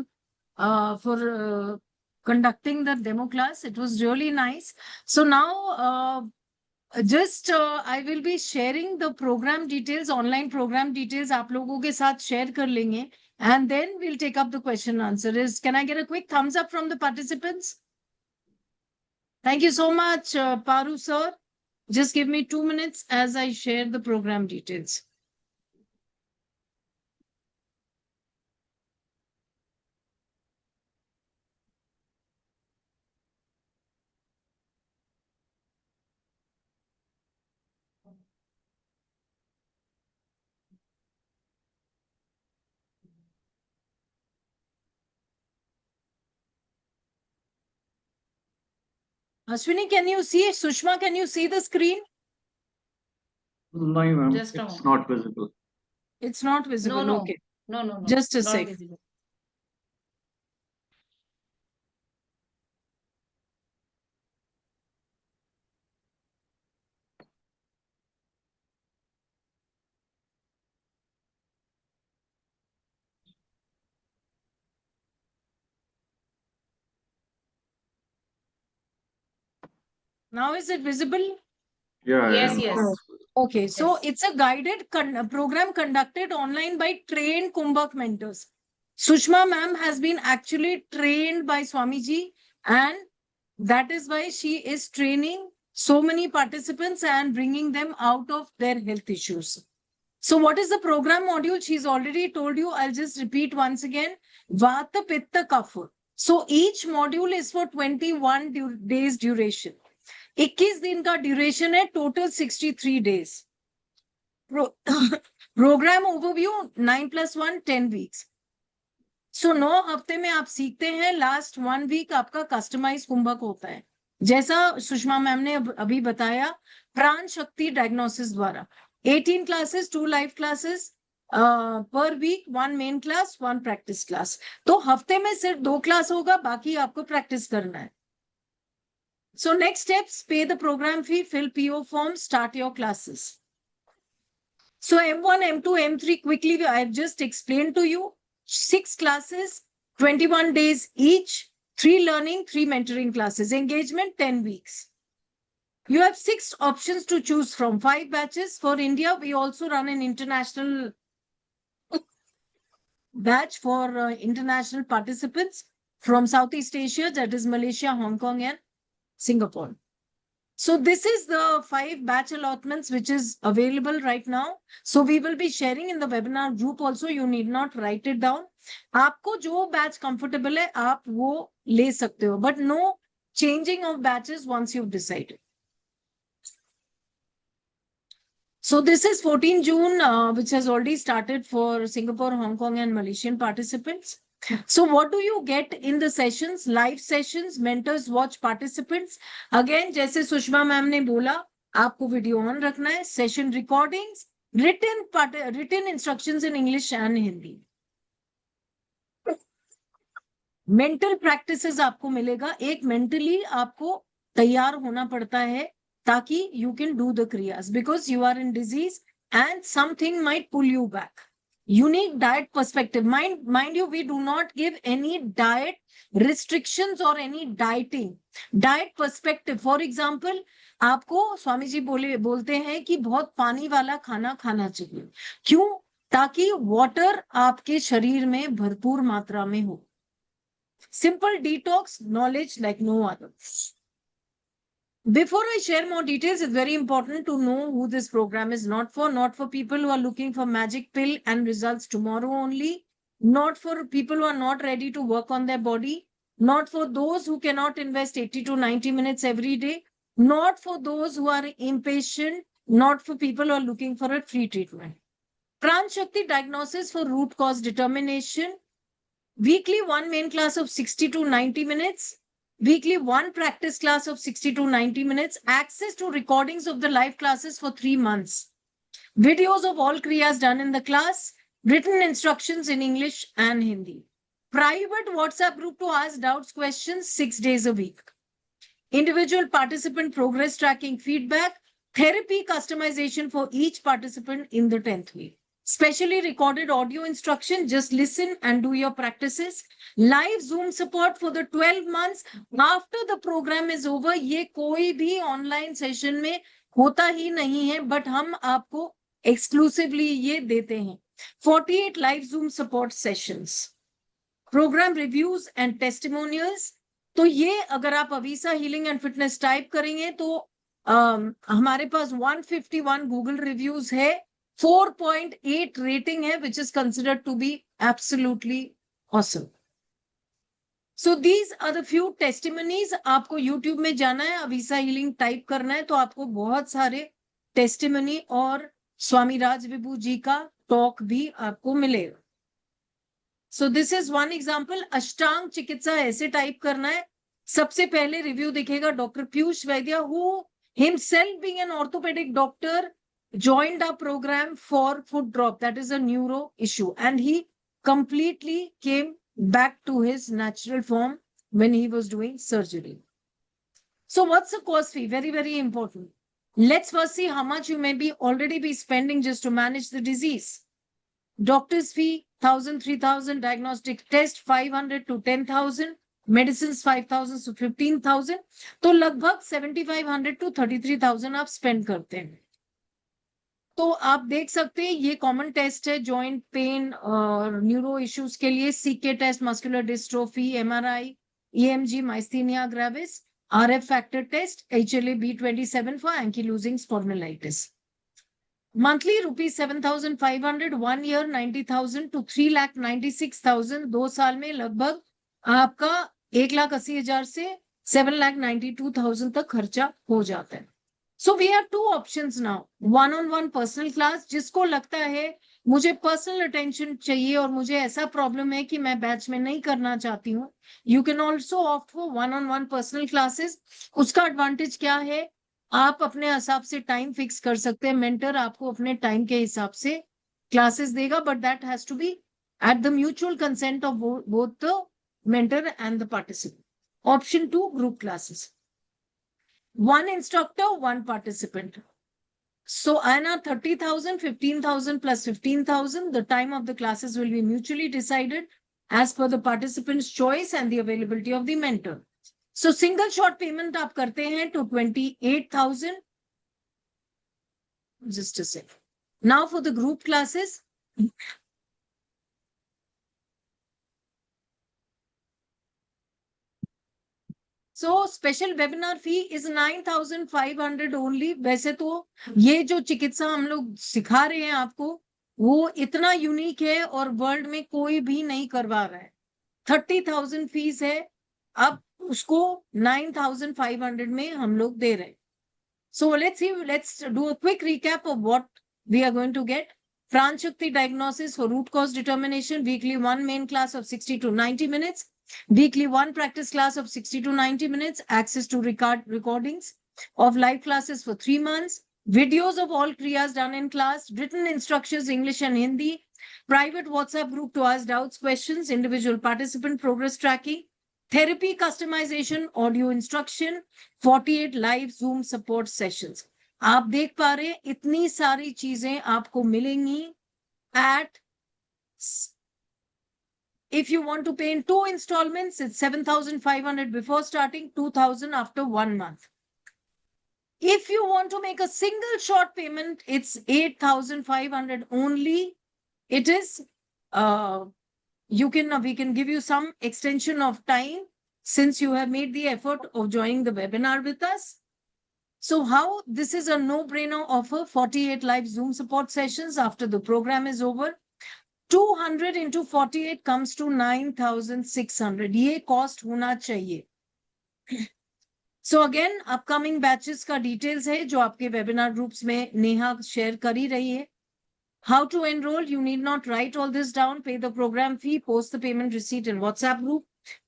A: for conducting the demo class. It was really nice. So now, just I will be sharing the program details, online program details आप लोगों के साथ share कर लेंगे, and then we'll take up the question answer. Can I get a quick thumbs up from the participants? Thank you so much, Paru sir. Just give me 2 minutes as I share the program details. Ashwini, can you see? Sushma, can you see the screen?
F: No, ma'am,
B: Just a
F: it's
B: moment.
F: not visible.
A: It's not visible.
B: No,
A: Okay.
B: no,
A: Just a
B: not
A: sec.
B: visible.
A: Now is it visible?
F: Yeah,
B: Yes,
F: yeah.
B: yes.
A: Okay, so
B: Yes.
A: it's a guided program conducted online by trained Kumbhak mentors. Sushma ma'am has been actually trained by Swamiji, and that is why she is training so many participants and bringing them out of their health issues. So what is the program module? She's already told you. I'll just repeat once again. Vata, Pitta, Kapha. So each module is for 21 days duration. 21 दिन का duration है, total 63 days. Programme overview 9+1 10 weeks. So 9 हफ्ते में आप सीखते हैं. Last 1 week आपका customise कुंभक होता है, जैसा सुषमा मैम ने अभी बताया, प्राण शक्ति डायग्नोसिस द्वारा. 18 classes, 2 live classes per week, 1 main class, 1 practice class. तो हफ्ते में सिर्फ 2 क्लास होगा, बाकी आपको प्रैक्टिस करना है. So next steps, pay the program fee, fill PO form, start your classes. So M1, M2, M3, quickly, I've just explained to you. 6 classes, 21 days each, 3 learning, 3 mentoring classes. Engagement, 10 weeks. You have 6 options to choose from, 5 batches. For India, we also run an international batch for international participants from Southeast Asia, that is Malaysia, Hong Kong, and Singapore. So this is the 5 batch allotments which is available right now. So we will be sharing in the webinar group also. You need not write it down. आपको जो batch comfortable है आप वो ले सकते हो, but no changing of batches once you've decided. So this is 14 June, which has already started for Singapore, Hong Kong, and Malaysian participants. So what do you get in the sessions? Live sessions, mentors watch participants. Again, जैसे Sushma ma'am ने बोला, आपको video on रखना है. Session recordings, written instructions in English and Hindi. Mental practices आपको मिलेगा. एक mentally आपको तैयार होना पड़ता है ताकि you can do the kriyas, because you are in disease and something might pull you back. Unique diet perspective. Mind you, we do not give any diet restrictions or any dieting. Diet perspective. For example, आपको स्वामी जी बोलते हैं कि बहुत पानी वाला खाना खाना चाहिए. क्यों? ताकि वाटर आपके शरीर में भरपूर मात्रा में हो. Simple detox knowledge like no other. Before I share more details, it's very important to know who this program is not for people who are looking for magic pill and results tomorrow only, not for people who are not ready to work on their body, not for those who cannot invest 80 to 90 minutes every day, not for those who are impatient, not for people who are looking for a free treatment. Pran Shakti diagnosis for root cause determination. Weekly 1 main class of 60 to 90 minutes. Weekly 1 practice class of 60 to 90 minutes. Access to recordings of the live classes for 3 months. Videos of all kriyas done in the class. Written instructions in English and Hindi. Private WhatsApp group to ask doubts, questions 6 days a week. Individual participant progress tracking feedback. Therapy customization for each participant in the 10th week. Specially recorded audio instruction, just listen and do your practices. Live Zoom support for the 12 months. After the program is over, ये कोई भी online session में होता ही नहीं है, but हम आपको exclusively ये देते हैं. 48 live Zoom support sessions. Program reviews and testimonials. तो ये अगर आप अवीसा हीलिंग एंड फिटनेस टाइप करेंगे तो हमारे पास 151 गूगल रिव्यूज है, 4.8 रेटिंग है, which is considered to be absolutely awesome. So these are the few testimonies. आपको YouTube में जाना है, अवीसा हीलिंग टाइप करना है, तो आपको बहुत सारे टेस्टिमनी और स्वामी राज विभू जी का टॉक भी आपको मिलेगा. So this is one example. अष्टांग चिकित्सा ऐसे टाइप करना है, सबसे पहले रिव्यू दिखेगा doctor Piyush Vaidya, who himself being an orthopedic doctor joined our program for foot drop, that is a neuro issue, and he completely came back to his natural form when he was doing surgery. So what's the cost fee? Very, very important. Let's first see how much you may be already be spending just to manage the disease. Doctor's fee 1,000, 3,000, diagnostic test 500 to 10,000, medicines 5,000 to 15,000. तो लगभग 7,500 to 33,000 आप spend करते हैं. तो आप देख सकते हैं ये कॉमन टेस्ट है जॉइंट पेन और न्यूरो इश्यूज के लिए. CK test, muscular dystrophy, MRI, EMG, myasthenia gravis, RF factor test, HLA-B27 for ankylosing spondylitis. Monthly rupees 7,500, 1 year 90,000 to 3,96,000. 2 साल में लगभग आपका 1,80,000 से 7,92,000 तक खर्चा हो जाता है. So we have two options now. One-on-one personal class, जिसको लगता है मुझे पर्सनल अटेंशन चाहिए और मुझे ऐसा प्रॉब्लम है कि मैं बैच में नहीं करना चाहती हूँ, you can also opt for one on one personal classes. उसका एडवांटेज क्या है? आप अपने हिसाब से टाइम फिक्स कर सकते हैं. मेंटर आपको अपने टाइम के हिसाब से क्लासेस देगा, but that has to be at the mutual consent of both the mentor and the participant. Option 2, group classes. One instructor, one participant. So INR 30,000, 15,000 plus 15,000. The time of the classes will be mutually decided as per the participant's choice and the availability of the mentor. So single shot payment आप करते हैं to 28,000. Just a sec. Now for the group classes. So special webinar fee is 9,500 only. वैसे तो ये जो चिकित्सा हम लोग सिखा रहे हैं आपको वो इतना यूनिक है और वर्ल्ड में कोई भी नहीं करवा रहा है. 30,000 फीस है, अब उसको 9,500 में हम लोग दे रहे हैं. So let's do a quick recap of what we are going to get. Pran Shakti diagnosis for root cause determination, weekly 1 main class of 60 to 90 minutes. Weekly 1 practice class of 60 to 90 minutes, access to recordings of live classes for 3 months, videos of all kriyas done in class, written instructions, English and Hindi, private WhatsApp group to ask doubts, questions, individual participant progress tracking, therapy customization, audio instruction, 48 live Zoom support sessions. आप देख पा रहे हैं इतनी सारी चीजें आपको मिलेंगी at. If you want to pay in 2 installments, it's 7,500 before starting, 2,000 after 1 month. If you want to make a single short payment, it's 8,500 only. It is, we can give you some extension of time since you have made the effort of joining the webinar with us. So how this is a no-brainer offer, 48 live Zoom support sessions after the program is over. 200 into 48 comes to 9,600. ये cost होना चाहिए. So again, upcoming batches का details है जो आपके webinar groups में Neha share कर ही रही है. How to enroll? You need not write all this down. Pay the program fee, post the payment receipt in WhatsApp group,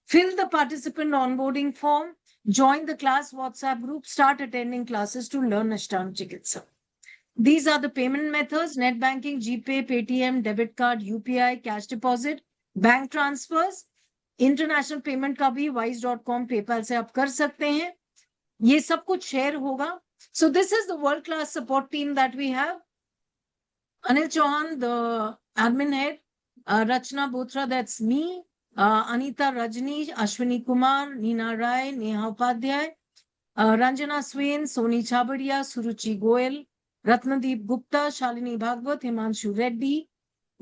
A: fill the participant onboarding form, join the class WhatsApp group, start attending classes to learn Ashtanga Chikitsa. These are the payment methods: net banking, GPay, Paytm, debit card, UPI, cash deposit, bank transfers. International payment का भी wise.com, PayPal से आप कर सकते हैं. ये सब कुछ share होगा. So this is the world-class support team that we have. Anil Chauhan, the admin head, Rachna Bothra, that's me, Anita Rajni, Ashwini Kumar, Neena Rai, Neha Upadhyay, Ranjana Swain, Soni Chabadia, Suruchi Goel, Ratnadeep Gupta, Shalini Bhagwat, Himanshu Reddy,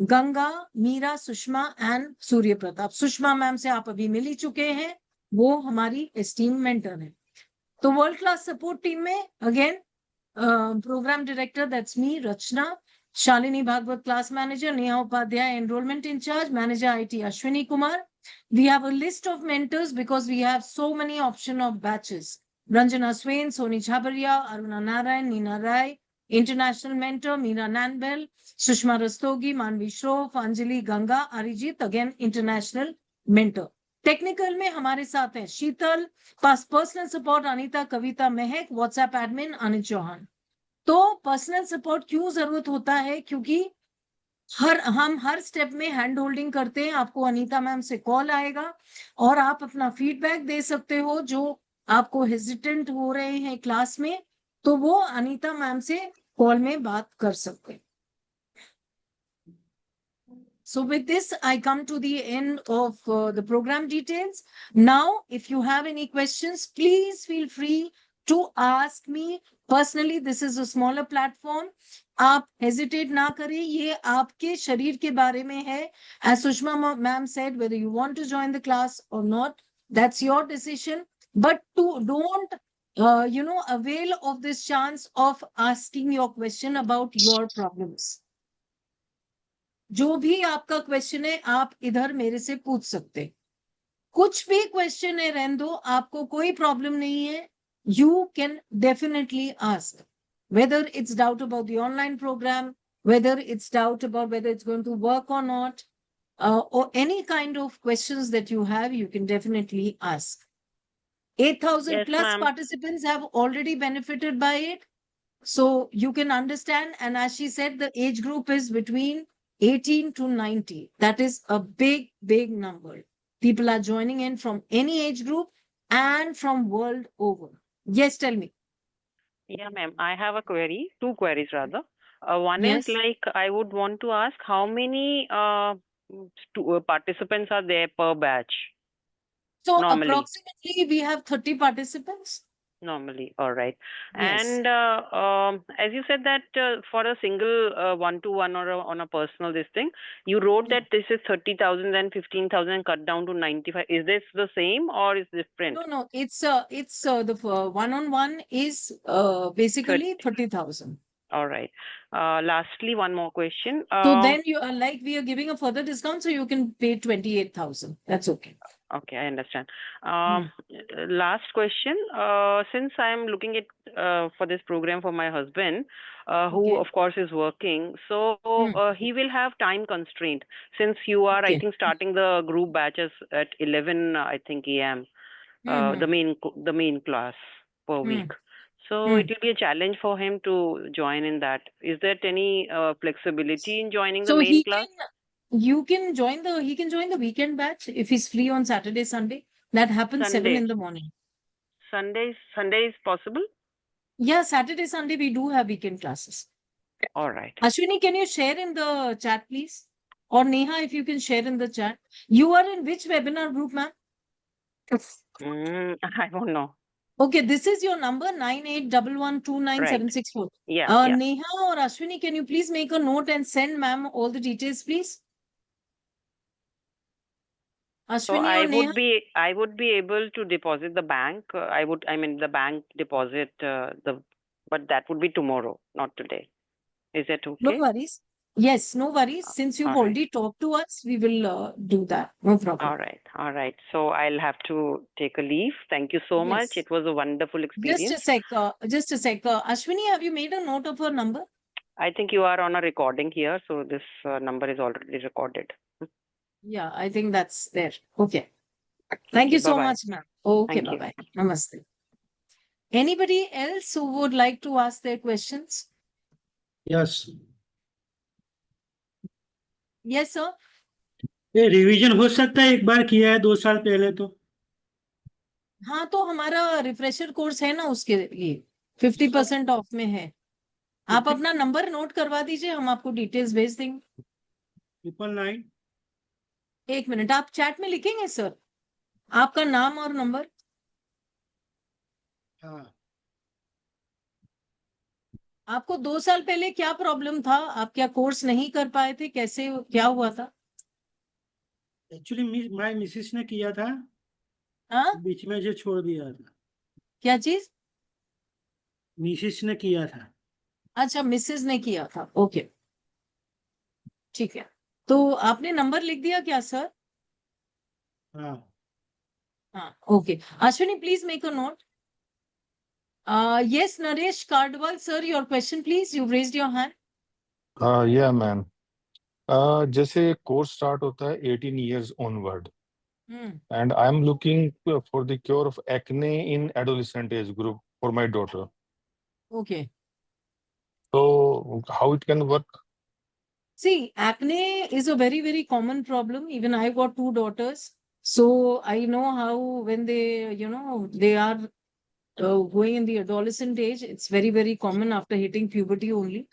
A: Ganga, Meera, Sushma and Surya Pratap. Sushma ma'am से आप अभी मिल ही चुके हैं, वो हमारी esteemed mentor है. तो world class support team में again program director, that's me, Rachna, Shalini Bhagwat class manager, Neha Upadhyay enrollment in charge, manager IT Ashwini Kumar. We have a list of mentors because we have so many option of batches. Ranjana Swain, Soni Chabaria, Aruna Narayan, Neena Rai, international mentor, Meera Nanbel, Sushma Rastogi, Manvi Shroff, Anjali Ganga, Arijit, again international mentor. Technical में हमारे साथ हैं शीतल, personal support Anita, कविता, महक, WhatsApp admin Anil Chauhan. तो personal support क्यों जरूरत होता है? क्योंकि हम हर स्टेप में हैंड होल्डिंग करते हैं। आपको अनीता मैम से कॉल आएगा और आप अपना फीडबैक दे सकते हो। जो आपको हेजिटेंट हो रहे हैं क्लास में, तो वो अनीता मैम से कॉल में बात कर सकते हैं। So with this, I come to the end of the program details. Now, if you have any questions, please feel free to ask me personally. This is a smaller platform. आप hesitate ना करें, ये आपके शरीर के बारे में है. As Sushma ma'am said, whether you want to join the class or not, that's your decision. But don't, avail of this chance of asking your question about your problems. जो भी आपका क्वेश्चन है आप इधर मेरे से पूछ सकते। कुछ भी क्वेश्चन है रहने दो, आपको कोई प्रॉब्लम नहीं है। You can definitely ask, whether it's doubt about the online program, whether it's doubt about whether it's going to work और not, or any kind of questions that you have, you can definitely ask. 8,000
C: Yes,
A: plus
C: ma'am.
A: participants have already benefited by it. So you can understand, and as she said, the age group is between 18 to 90. That is a big, big number. People are joining in from any age group and from world over. Yes, tell me.
C: Yeah, ma'am. I have a query, two queries rather. One
A: Yes.
C: is like I would want to ask how many participants are there per batch
A: So
C: normally?
A: approximately we have 30 participants.
C: Normally, all right.
A: Yes.
C: And as you said that for a single one-to-one or on a personal this thing, you wrote that this is 30,000 and 15,000 cut down to 95. Is this the same or is different?
A: No, it's the one-on-one is basically 30,000.
C: All right. Lastly, one more question.
A: So then you are like, we are giving a further discount, so you can pay 28,000. That's okay.
C: Okay, I understand. Last question. Since I am looking at for this program for my husband, who
A: Okay.
C: of course is working, so he will have time constraint. Since you are, I
A: Okay.
C: think, starting the group batches at 11, I think AM, the main class per week. So it will be a challenge for him to join in that. Is there any flexibility in joining the
A: So
C: main class?
A: he can join the weekend batch if he's free on Saturday, Sunday. That happens 7
C: Sunday.
A: in the morning.
C: Sunday is possible?
A: Yeah, Saturday, Sunday, we do have weekend classes.
C: All right.
A: Ashwini, can you share in the chat, please? Or Neha, if you can share in the chat. You are in which webinar group, ma'am?
C: I don't know.
A: Okay, this is your number 9811297764.
C: Yeah.
A: Neha or Ashwini, can you please make a note and send ma'am all the details, please?
C: So
A: Ashwini or Neha?
C: I would be able to deposit the bank. The bank deposit but that would be tomorrow, not today. Is that okay?
A: No worries. Yes, no worries. Since you've
C: all right.
A: already talked to us, we will do that. No problem.
C: All right. So I'll have to take a leave. Thank you so much.
A: Yes.
C: It was a wonderful experience.
A: Just a sec. Ashwini, have you made a note of her number?
C: I think you are on a recording here, so this number is already recorded.
A: Yeah, I think that's there. Okay. Thank you so
C: bye-bye.
A: much, ma'am. Okay,
C: Thank you.
A: bye-bye. Namaste. Anybody else who would like to ask their questions?
F: Yes.
A: Yes, sir.
F: ये revision हो सकता है, एक बार किया है 2 साल पहले तो।
A: हाँ, तो हमारा रिफ्रेशर कोर्स है ना, उसके लिए 50% ऑफ में है। आप अपना नंबर नोट करवा दीजिए, हम आपको डिटेल्स भेज देंगे।
F: 999।
A: एक मिनट, आप चैट में लिखेंगे सर आपका नाम और नंबर?
F: हाँ।
A: आपको 2 साल पहले क्या प्रॉब्लम था? आप क्या कोर्स नहीं कर पाए थे? कैसे, क्या हुआ था?
F: एक्चुअली माय मिसेस ने किया था,
A: हाँ,
F: बीच में जो छोड़ दिया था।
A: क्या चीज?
F: मिसेस ने किया था।
A: अच्छा, मिसेज ने किया था। ओके, ठीक है। तो आपने नंबर लिख दिया क्या सर?
F: हाँ।
A: हाँ, okay. Ashwini, please make a note. Yes, Naresh Kardwal, sir, your question, please. You've raised your hand.
G: या मैम, जैसे कोर्स स्टार्ट होता है 18 years onward, and I'm looking for the cure of acne in adolescent age group for my daughter.
A: Okay.
G: So how it can work?
A: See, acne is a very, very common problem. Even I've got two daughters. So I know how when they are going in the adolescent age, it's very, very common after hitting puberty only.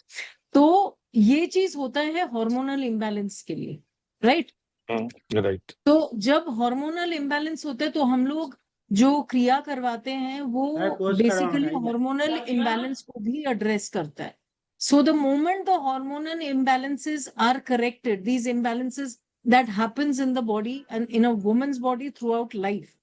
A: तो ये चीज होता है hormonal imbalance के लिए, right?
G: Right.
A: तो जब hormonal imbalance होता है तो हम लोग जो क्रिया करवाते हैं वो बेसिकली हार्मोनल इम्बैलेंस को भी एड्रेस करता है. So the moment the hormonal imbalances are corrected, these imbalances that happens in the body and in a women's body throughout life,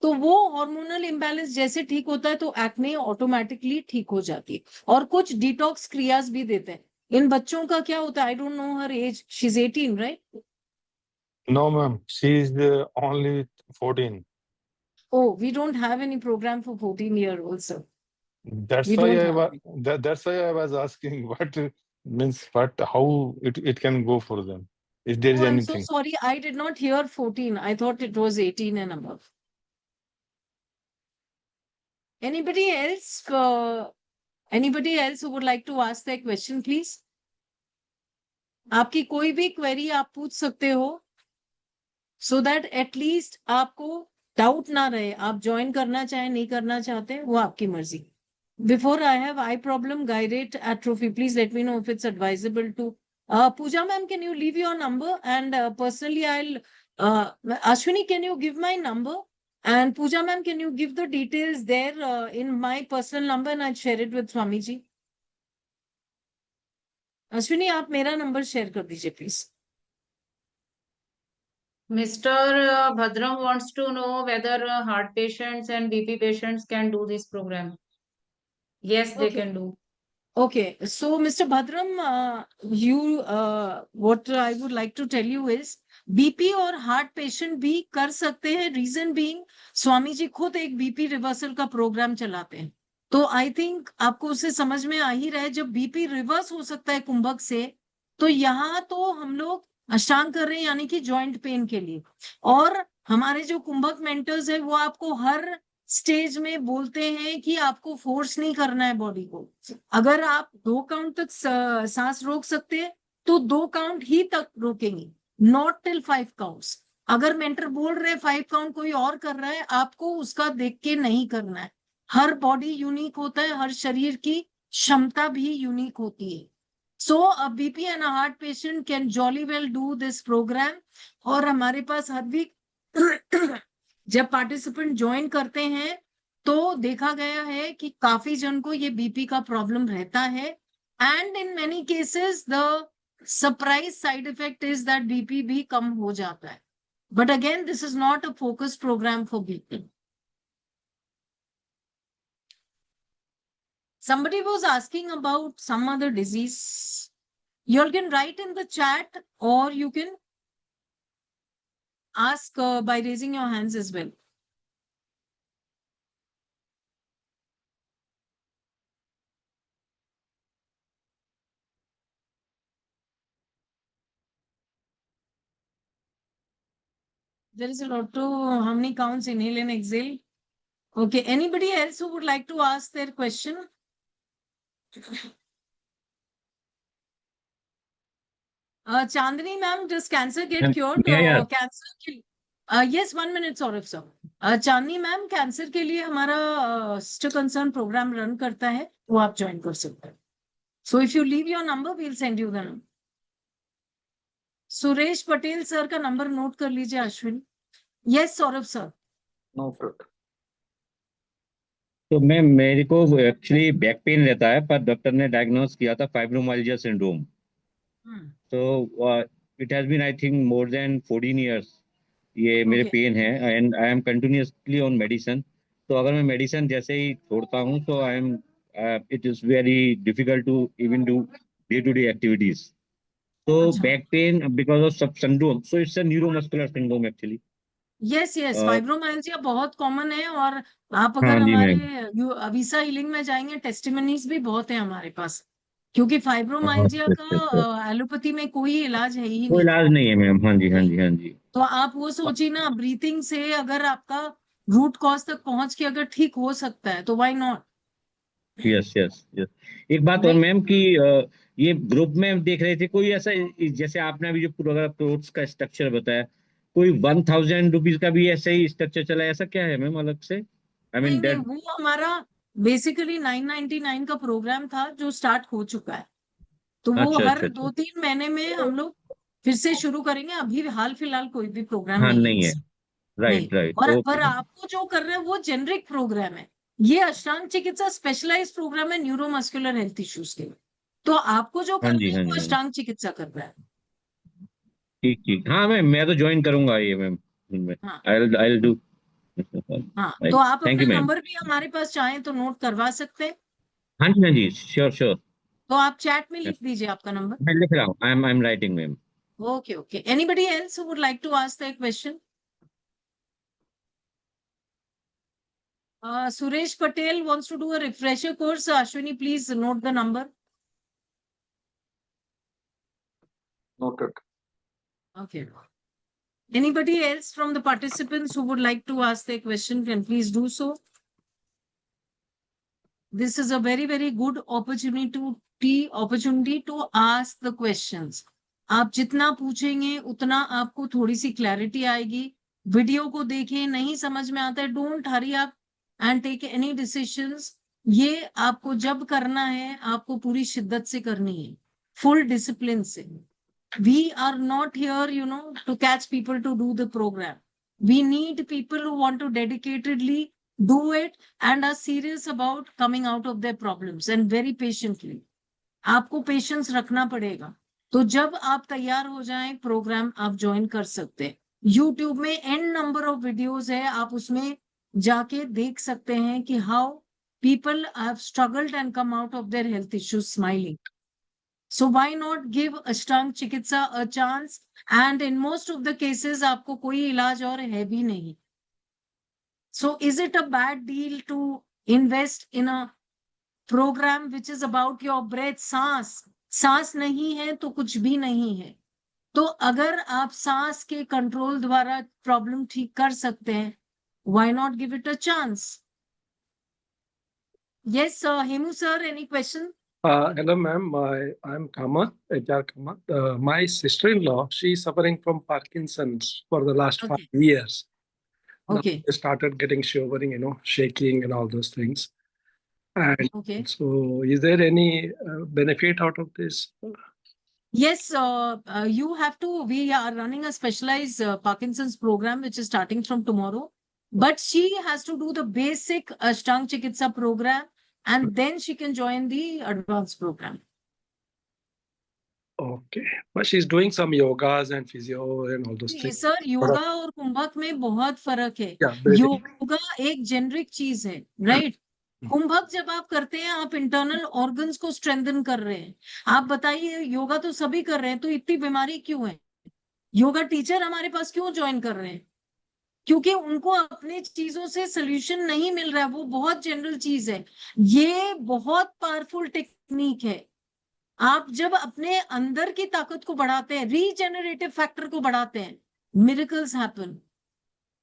A: तो वो हार्मोनल इम्बैलेंस जैसे ठीक होता है तो एक्ने ऑटोमेटिकली ठीक हो जाती है. और कुछ डिटॉक्स क्रियास भी देते हैं. इन बच्चों का क्या होता है, I don't know her age, she is 18, right?
G: No, ma'am. She is only 14.
A: Oh, we don't have any program for 14-year-olds, sir.
G: That's
A: We
G: why
A: don't
G: I
A: have
G: was
A: it.
G: that's why I was asking what means what how it can go for them if there
A: Oh,
G: is
A: I'm so
G: anything.
A: sorry. I did not hear 14. I thought it was 18 and above. Anybody else? Anybody else who would like to ask their question, please? आपकी कोई भी query आप पूछ सकते हो, so that at least आपको doubt ना रहे. आप ज्वाइन करना चाहे नहीं करना चाहते, वो आपकी मर्जी. Before I have eye problem, gyrate atrophy. Please let me know if it's advisable to. Pooja ma'am, can you leave your number? And personally, Ashwini, can you give my number? And Pooja ma'am, can you give the details there in my personal number and I'll share it with Swami ji? Ashwini, आप मेरा number share कर दीजिए please.
B: Mr. Bhadram wants to know whether heart patients and BP patients can do this program. Yes, they
A: Okay.
B: can do.
A: Okay, so Mr. Bhadram, what I would like to tell you is BP और heart patient भी कर सकते हैं. Reason being, Swami ji खुद एक BP reversal का programme चलाते हैं. तो आई थिंक आपको उससे समझ में आ ही रहा है, जब बीपी रिवर्स हो सकता है कुंभक से, तो यहाँ तो हम लोग अष्टांग कर रहे हैं, यानी कि जॉइंट पेन के लिए. और हमारे जो कुंभक मेंटर्स है वो आपको हर स्टेज में बोलते हैं कि आपको फोर्स नहीं करना है बॉडी को. अगर आप 2 काउंट तक सांस रोक सकते हैं तो 2 काउंट ही तक रोकेंगे, नॉट टिल 5 काउंट्स. अगर मेंटर बोल रहे 5 काउंट कोई और कर रहा है, आपको उसका देख के नहीं करना है. हर बॉडी यूनिक होता है, हर शरीर की क्षमता भी यूनिक होती है. So a BP and a heart patient can jolly well do this programme. और हमारे पास हर वीक जब पार्टिसिपेंट ज्वाइन करते हैं तो देखा गया है कि काफी जन को ये बीपी का प्रॉब्लम रहता है. And in many cases the surprise side effect is that BP भी कम हो जाता है. But again this is not a focus program for BP. Somebody was asking about some other disease. You all can write in the chat or you can ask by raising your hands as well. There is a lot to how many counts inhale and exhale. Okay, anybody else who would like to ask their question? Chandni ma'am, does cancer get cured?
H: Yeah.
A: Cancer yes, 1 minute, Saurav sir. Chandni ma'am, cancer के लिए हमारा sister concern program run करता है, वो आप join कर सकते हैं. So if you leave your number, we'll send you the number. Suresh Patel sir का नंबर नोट कर लीजिए अश्विन. Yes, Saurabh sir.
H: तो मैम मेरे को एक्चुअली बैक पेन रहता है, पर डॉक्टर ने डायग्नोस किया था फाइब्रोमाइल्जिया सिंड्रोम. तो it has been I think more than 14 years ये मेरे
A: Okay.
H: पेन है and I am continuously on medicine. तो अगर मैं मेडिसिन जैसे ही छोड़ता हूँ तो I am it is very difficult to even do day to day activities. तो
A: अच्छा.
H: बैक पेन बिकॉज ऑफ सब syndrome, so it's a neuromuscular syndrome actually.
A: Yes yes, fibromyalgia बहुत कॉमन है. और आप
H: हाँ
A: अगर
H: जी
A: हमारे
H: मैम.
A: अवीसा हीलिंग में जाएंगे, टेस्टिमनीज भी बहुत है हमारे पास. क्योंकि फाइब्रोमाइल्जिया
H: अच्छा, अच्छा, अच्छा।
A: का एलोपैथी में कोई इलाज है ही
H: कोई
A: नहीं।
H: इलाज नहीं है मैम, हाँ जी, हाँ जी, हाँ जी।
A: तो आप वो सोचिए ना, ब्रीथिंग से अगर आपका रूट कॉज तक पहुंच के अगर ठीक हो सकता है तो why not.
H: Yes, yes, yes. एक बात और
A: राइट।
H: मैम कि ये ग्रुप में देख रहे थे कोई ऐसा, जैसे आपने अभी जो पूरा कोर्स का स्ट्रक्चर बताया, कोई 1000 रुपीज का भी ऐसा ही स्ट्रक्चर चला है, ऐसा क्या है मैम अलग से? आई
A: नहीं
H: मीन
A: नहीं,
H: दैट।
A: वो हमारा बेसिकली 999 का प्रोग्राम था जो स्टार्ट हो चुका है। तो वो
H: अच्छा,
A: हर
H: अच्छा, अच्छा।
A: 2-3 महीने में हम लोग फिर से शुरू करेंगे। अभी हाल फिलहाल कोई भी प्रोग्राम
H: हाँ,
A: नहीं है
H: नहीं है।
A: इसमें। नहीं।
H: राइट, राइट,
A: और
H: ओके
A: पर
H: मैम।
A: आपको जो कर रहे हैं वो जेनरिक प्रोग्राम है। ये अष्टांग चिकित्सा स्पेशलाइज प्रोग्राम है न्यूरोमस्कुलर हेल्थ इश्यूज के लिए। तो आपको जो
H: हाँ
A: करना
H: जी,
A: है
H: हाँ
A: वो
H: जी, हाँ जी।
A: अष्टांग चिकित्सा कर रहा है।
H: ठीक, ठीक, हाँ मैम, मैं तो ज्वाइन करूंगा ये मैम।
A: हाँ।
H: I will do.
A: हाँ, तो
H: राइट,
A: आप
H: थैंक
A: अपना
H: यू मैम।
A: नंबर भी हमारे पास चाहें तो नोट करवा सकते हैं।
H: हाँ जी, हाँ जी, श्योर, श्योर।
A: तो आप चैट में लिख दीजिए आपका नंबर।
H: मैं लिख रहा हूँ, I am writing ma'am.
A: Okay, okay. Anybody else who would like to ask a question? Suresh Patel wants to do a refresher course. Ashwini, please note the number.
E: Noted.
A: Okay. Anybody else from the participants who would like to ask their question can please do so. This is a very, very good opportunity to ask the questions. आप जितना पूछेंगे उतना आपको थोड़ी सी clarity आएगी। Video को देखें, नहीं समझ में आता है, don't hurry up and take any decisions. ये आपको जब करना है आपको पूरी शिद्दत से करनी है, फुल डिसिप्लिन से। We are not here, to catch people to do the program. We need people who want to dedicatedly do it and are serious about coming out of their problems and very patiently. आपको patience रखना पड़ेगा। तो जब आप तैयार हो जाएं programme आप ज्वाइन कर सकते हैं। यूट्यूब में एन नंबर ऑफ वीडियोस है, आप उसमें जाके देख सकते हैं कि how people have struggled and come out of their health issues smiling. So why not give Ashtang Chikitsa a chance? And in most of the cases, आपको कोई इलाज और है भी नहीं. So is it a bad deal to invest in a program which is about your breath? सांस नहीं है तो कुछ भी नहीं है. तो अगर आप सांस के कंट्रोल द्वारा प्रॉब्लम ठीक कर सकते हैं, why not give it a chance? Yes, Hemu sir, any question?
I: Hello, ma'am. I'm Kama, HR Kama. My sister-in-law, she's suffering from Parkinson's for the last
A: Okay.
I: 5 years. Now
A: Okay.
I: they started getting shivering, shaking and all those things. And
A: Okay.
I: so is there any benefit out of this?
A: Yes, you have to. We are running a specialized Parkinson's program, which is starting from tomorrow. But she has to do the basic Ashtang Chikitsa program, and then she can join the advanced program.
I: Okay. But she's doing some yogas and physio and all those
A: जी
I: things.
A: Sir, yoga और कुंभक में बहुत फर्क है।
I: Yeah, breathing.
A: Yoga एक generic चीज है, राइट? कुंभक जब आप करते हैं आप इंटरनल ऑर्गन्स को स्ट्रेंथन कर रहे हैं। आप बताइए, योगा तो सभी कर रहे हैं, तो इतनी बीमारी क्यों है? योगा टीचर हमारे पास क्यों ज्वाइन कर रहे हैं? क्योंकि उनको अपने चीजों से सोल्यूशन नहीं मिल रहा है। वो बहुत जनरल चीज है। ये बहुत पावरफुल टेक्निक है। आप जब अपने अंदर की ताकत को बढ़ाते हैं, रीजेनरेटिव फैक्टर को बढ़ाते हैं, मिरेकल्स हैपन।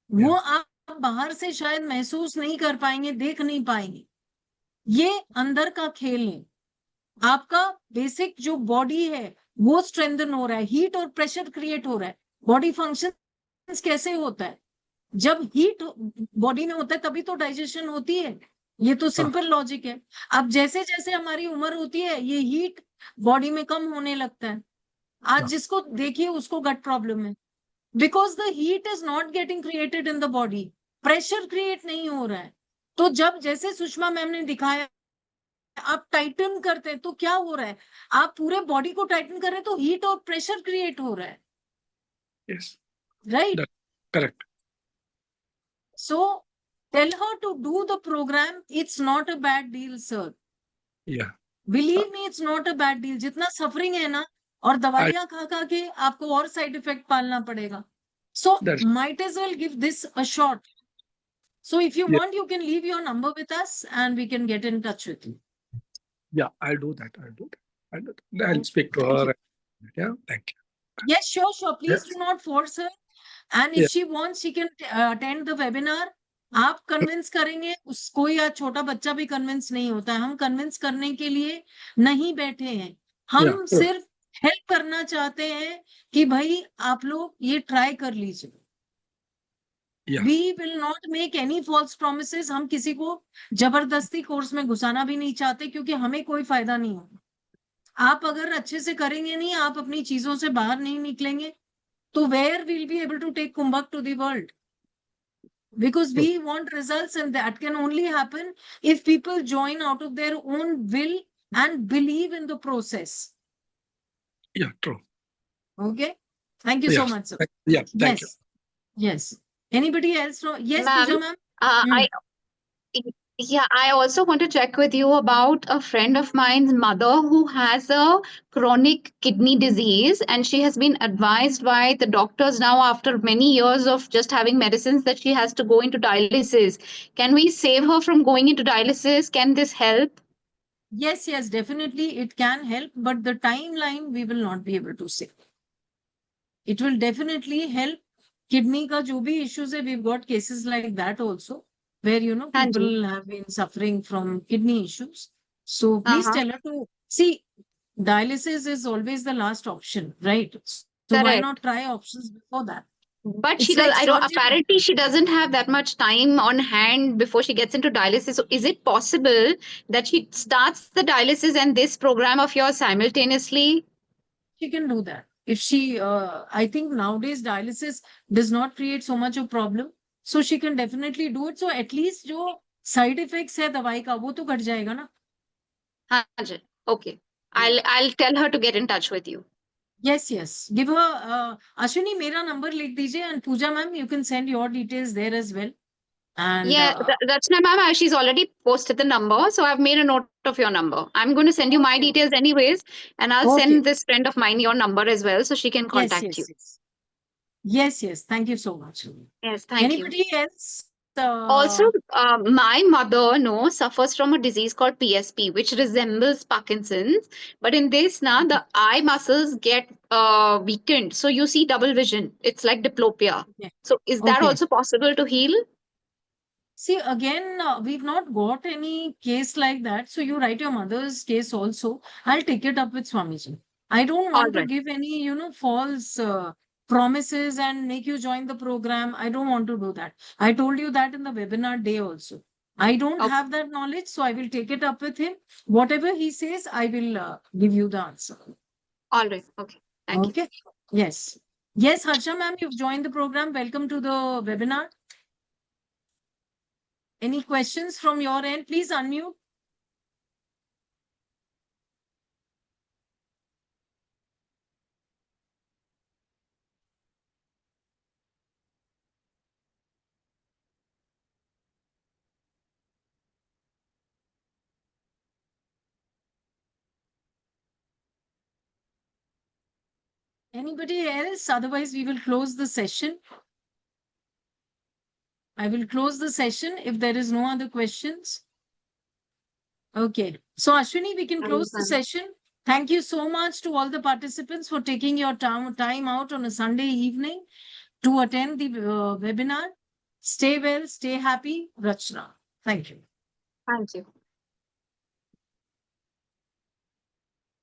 A: वो आप बाहर से शायद महसूस नहीं कर पाएंगे, देख नहीं पाएंगे। ये अंदर का खेल है। आपका बेसिक जो बॉडी है वो स्ट्रेंथन हो रहा है, हीट और प्रेशर क्रिएट हो रहा है। बॉडी फंक्शन कैसे होता है? जब हीट बॉडी में होता है तभी तो डाइजेशन होती है। ये तो सिंपल लॉजिक है। अब जैसे जैसे हमारी उम्र होती है ये हीट बॉडी में कम होने लगता है। आज जिसको देखिए उसको गट प्रॉब्लम है, because the heat is not getting created in the body, pressure create नहीं हो रहा है। तो जब जैसे सुषमा मैम ने दिखाया आप टाइटन करते हैं तो क्या हो रहा है? आप पूरे बॉडी को टाइटन कर रहे हैं तो हीट और प्रेशर क्रिएट हो रहा है,
I: Yes.
A: Right?
I: Correct.
A: So tell her to do the program. It's not a bad deal, sir.
I: Yeah.
A: Believe me, it's not a bad deal. जितना सफरिंग है ना, और दवाइयां खा खा के आपको और साइड इफेक्ट पालना पड़ेगा. So
I: That's-
A: might as well give this a shot. So if you
I: Yeah.
A: want, you can leave your number with us and we can get in touch with you.
I: Yeah, I'll do that. And I'll speak to
A: Thank
I: her.
A: you.
I: Yeah, thank you.
A: Yes, sure. Please
I: Yes.
A: do not force her. And if
I: Yeah.
A: she wants, she can attend the webinar. आप convince करेंगे उसको, या छोटा बच्चा भी convince नहीं होता है. हम कन्विंस करने के लिए नहीं बैठे हैं. हम
I: Yeah, sure.
A: सिर्फ हेल्प करना चाहते हैं कि भाई आप लोग ये ट्राई कर लीजिए.
I: Yeah.
A: We will not make any false promises. हम किसी को जबरदस्ती कोर्स में घुसाना भी नहीं चाहते, क्योंकि हमें कोई फायदा नहीं होगा. आप अगर अच्छे से करेंगे नहीं, आप अपनी चीजों से बाहर नहीं निकलेंगे, तो where we'll be able to take Kumbhak to the world? Because we want results, and that can only happen if people join out of their own will and believe in the process.
I: Yeah, true.
A: Okay? Thank you so
I: Yes.
A: much, sir.
I: Yeah, thank you.
A: Yes. Anybody else? Yes,
D: Ma'am,
A: Pooja ma'am?
D: I also want to check with you about a friend of mine's mother who has a chronic kidney disease, and she has been advised by the doctors now after many years of just having medicines that she has to go into dialysis. Can we save her from going into dialysis? Can this help?
A: Yes, definitely it can help, but the timeline we will not be able to say. It will definitely help. Kidney ka jo bhi issues hai, we've got cases like that also, where people have been suffering from kidney issues. So please tell her to see, dialysis is always the last option, right? So why
D: Correct.
A: not try options before that?
D: But
A: It's
D: she does,
A: like
D: I don't,
A: surgery.
D: apparently she doesn't have that much time on hand before she gets into dialysis. So is it possible that she starts the dialysis and this program of yours simultaneously?
A: She can do that. If she, I think nowadays dialysis does not create so much of problem. So she can definitely do it. So at least jo side effects hai dawai ka, wo to ghat jayega na.
D: हाँ जी, okay. I'll tell her to get in touch with you.
A: Yes. Give her, Ashwini, mera number likh dijiye, and Pooja ma'am, you can send your details there as well. And
D: Yeah, Rachna ma'am, she's already posted the number, so I've made a note of your number. I'm going to send you my
A: Okay.
D: details anyways, and I'll
A: Okay.
D: send this friend of mine your number as well, so she can contact you.
A: Yes. Thank you so much.
D: Yes, thank you.
A: Anybody else?
D: Also, my mother suffers from a disease called PSP, which resembles Parkinson's. But in this, the eye muscles get weakened. So you see double vision. It's like diplopia.
A: Okay.
D: So is that
A: Okay.
D: also possible to heal?
A: See, again, we've not got any case like that. So you write your mother's case also. I'll take it up with Swamiji. I don't want to
D: Alright.
A: give any, false promises and make you join the program. I don't want to do that. I told you that in the webinar day also. I don't
D: Okay.
A: have that knowledge, so I will take it up with him. Whatever he says, I will give you the answer.
D: All right. Okay. Thank you.
A: Okay. Yes. Yes, Harsha ma'am, you've joined the program. Welcome to the webinar. Any questions from your end? Please unmute. Anybody else? Otherwise, we will close the session. I will close the session if there is no other questions. Okay. So, Ashwini, we can close the session. Thank you so much to all the participants for taking your time out on a Sunday evening to attend the webinar. Stay well, stay happy. Rachna. Thank you.
D: Thank you.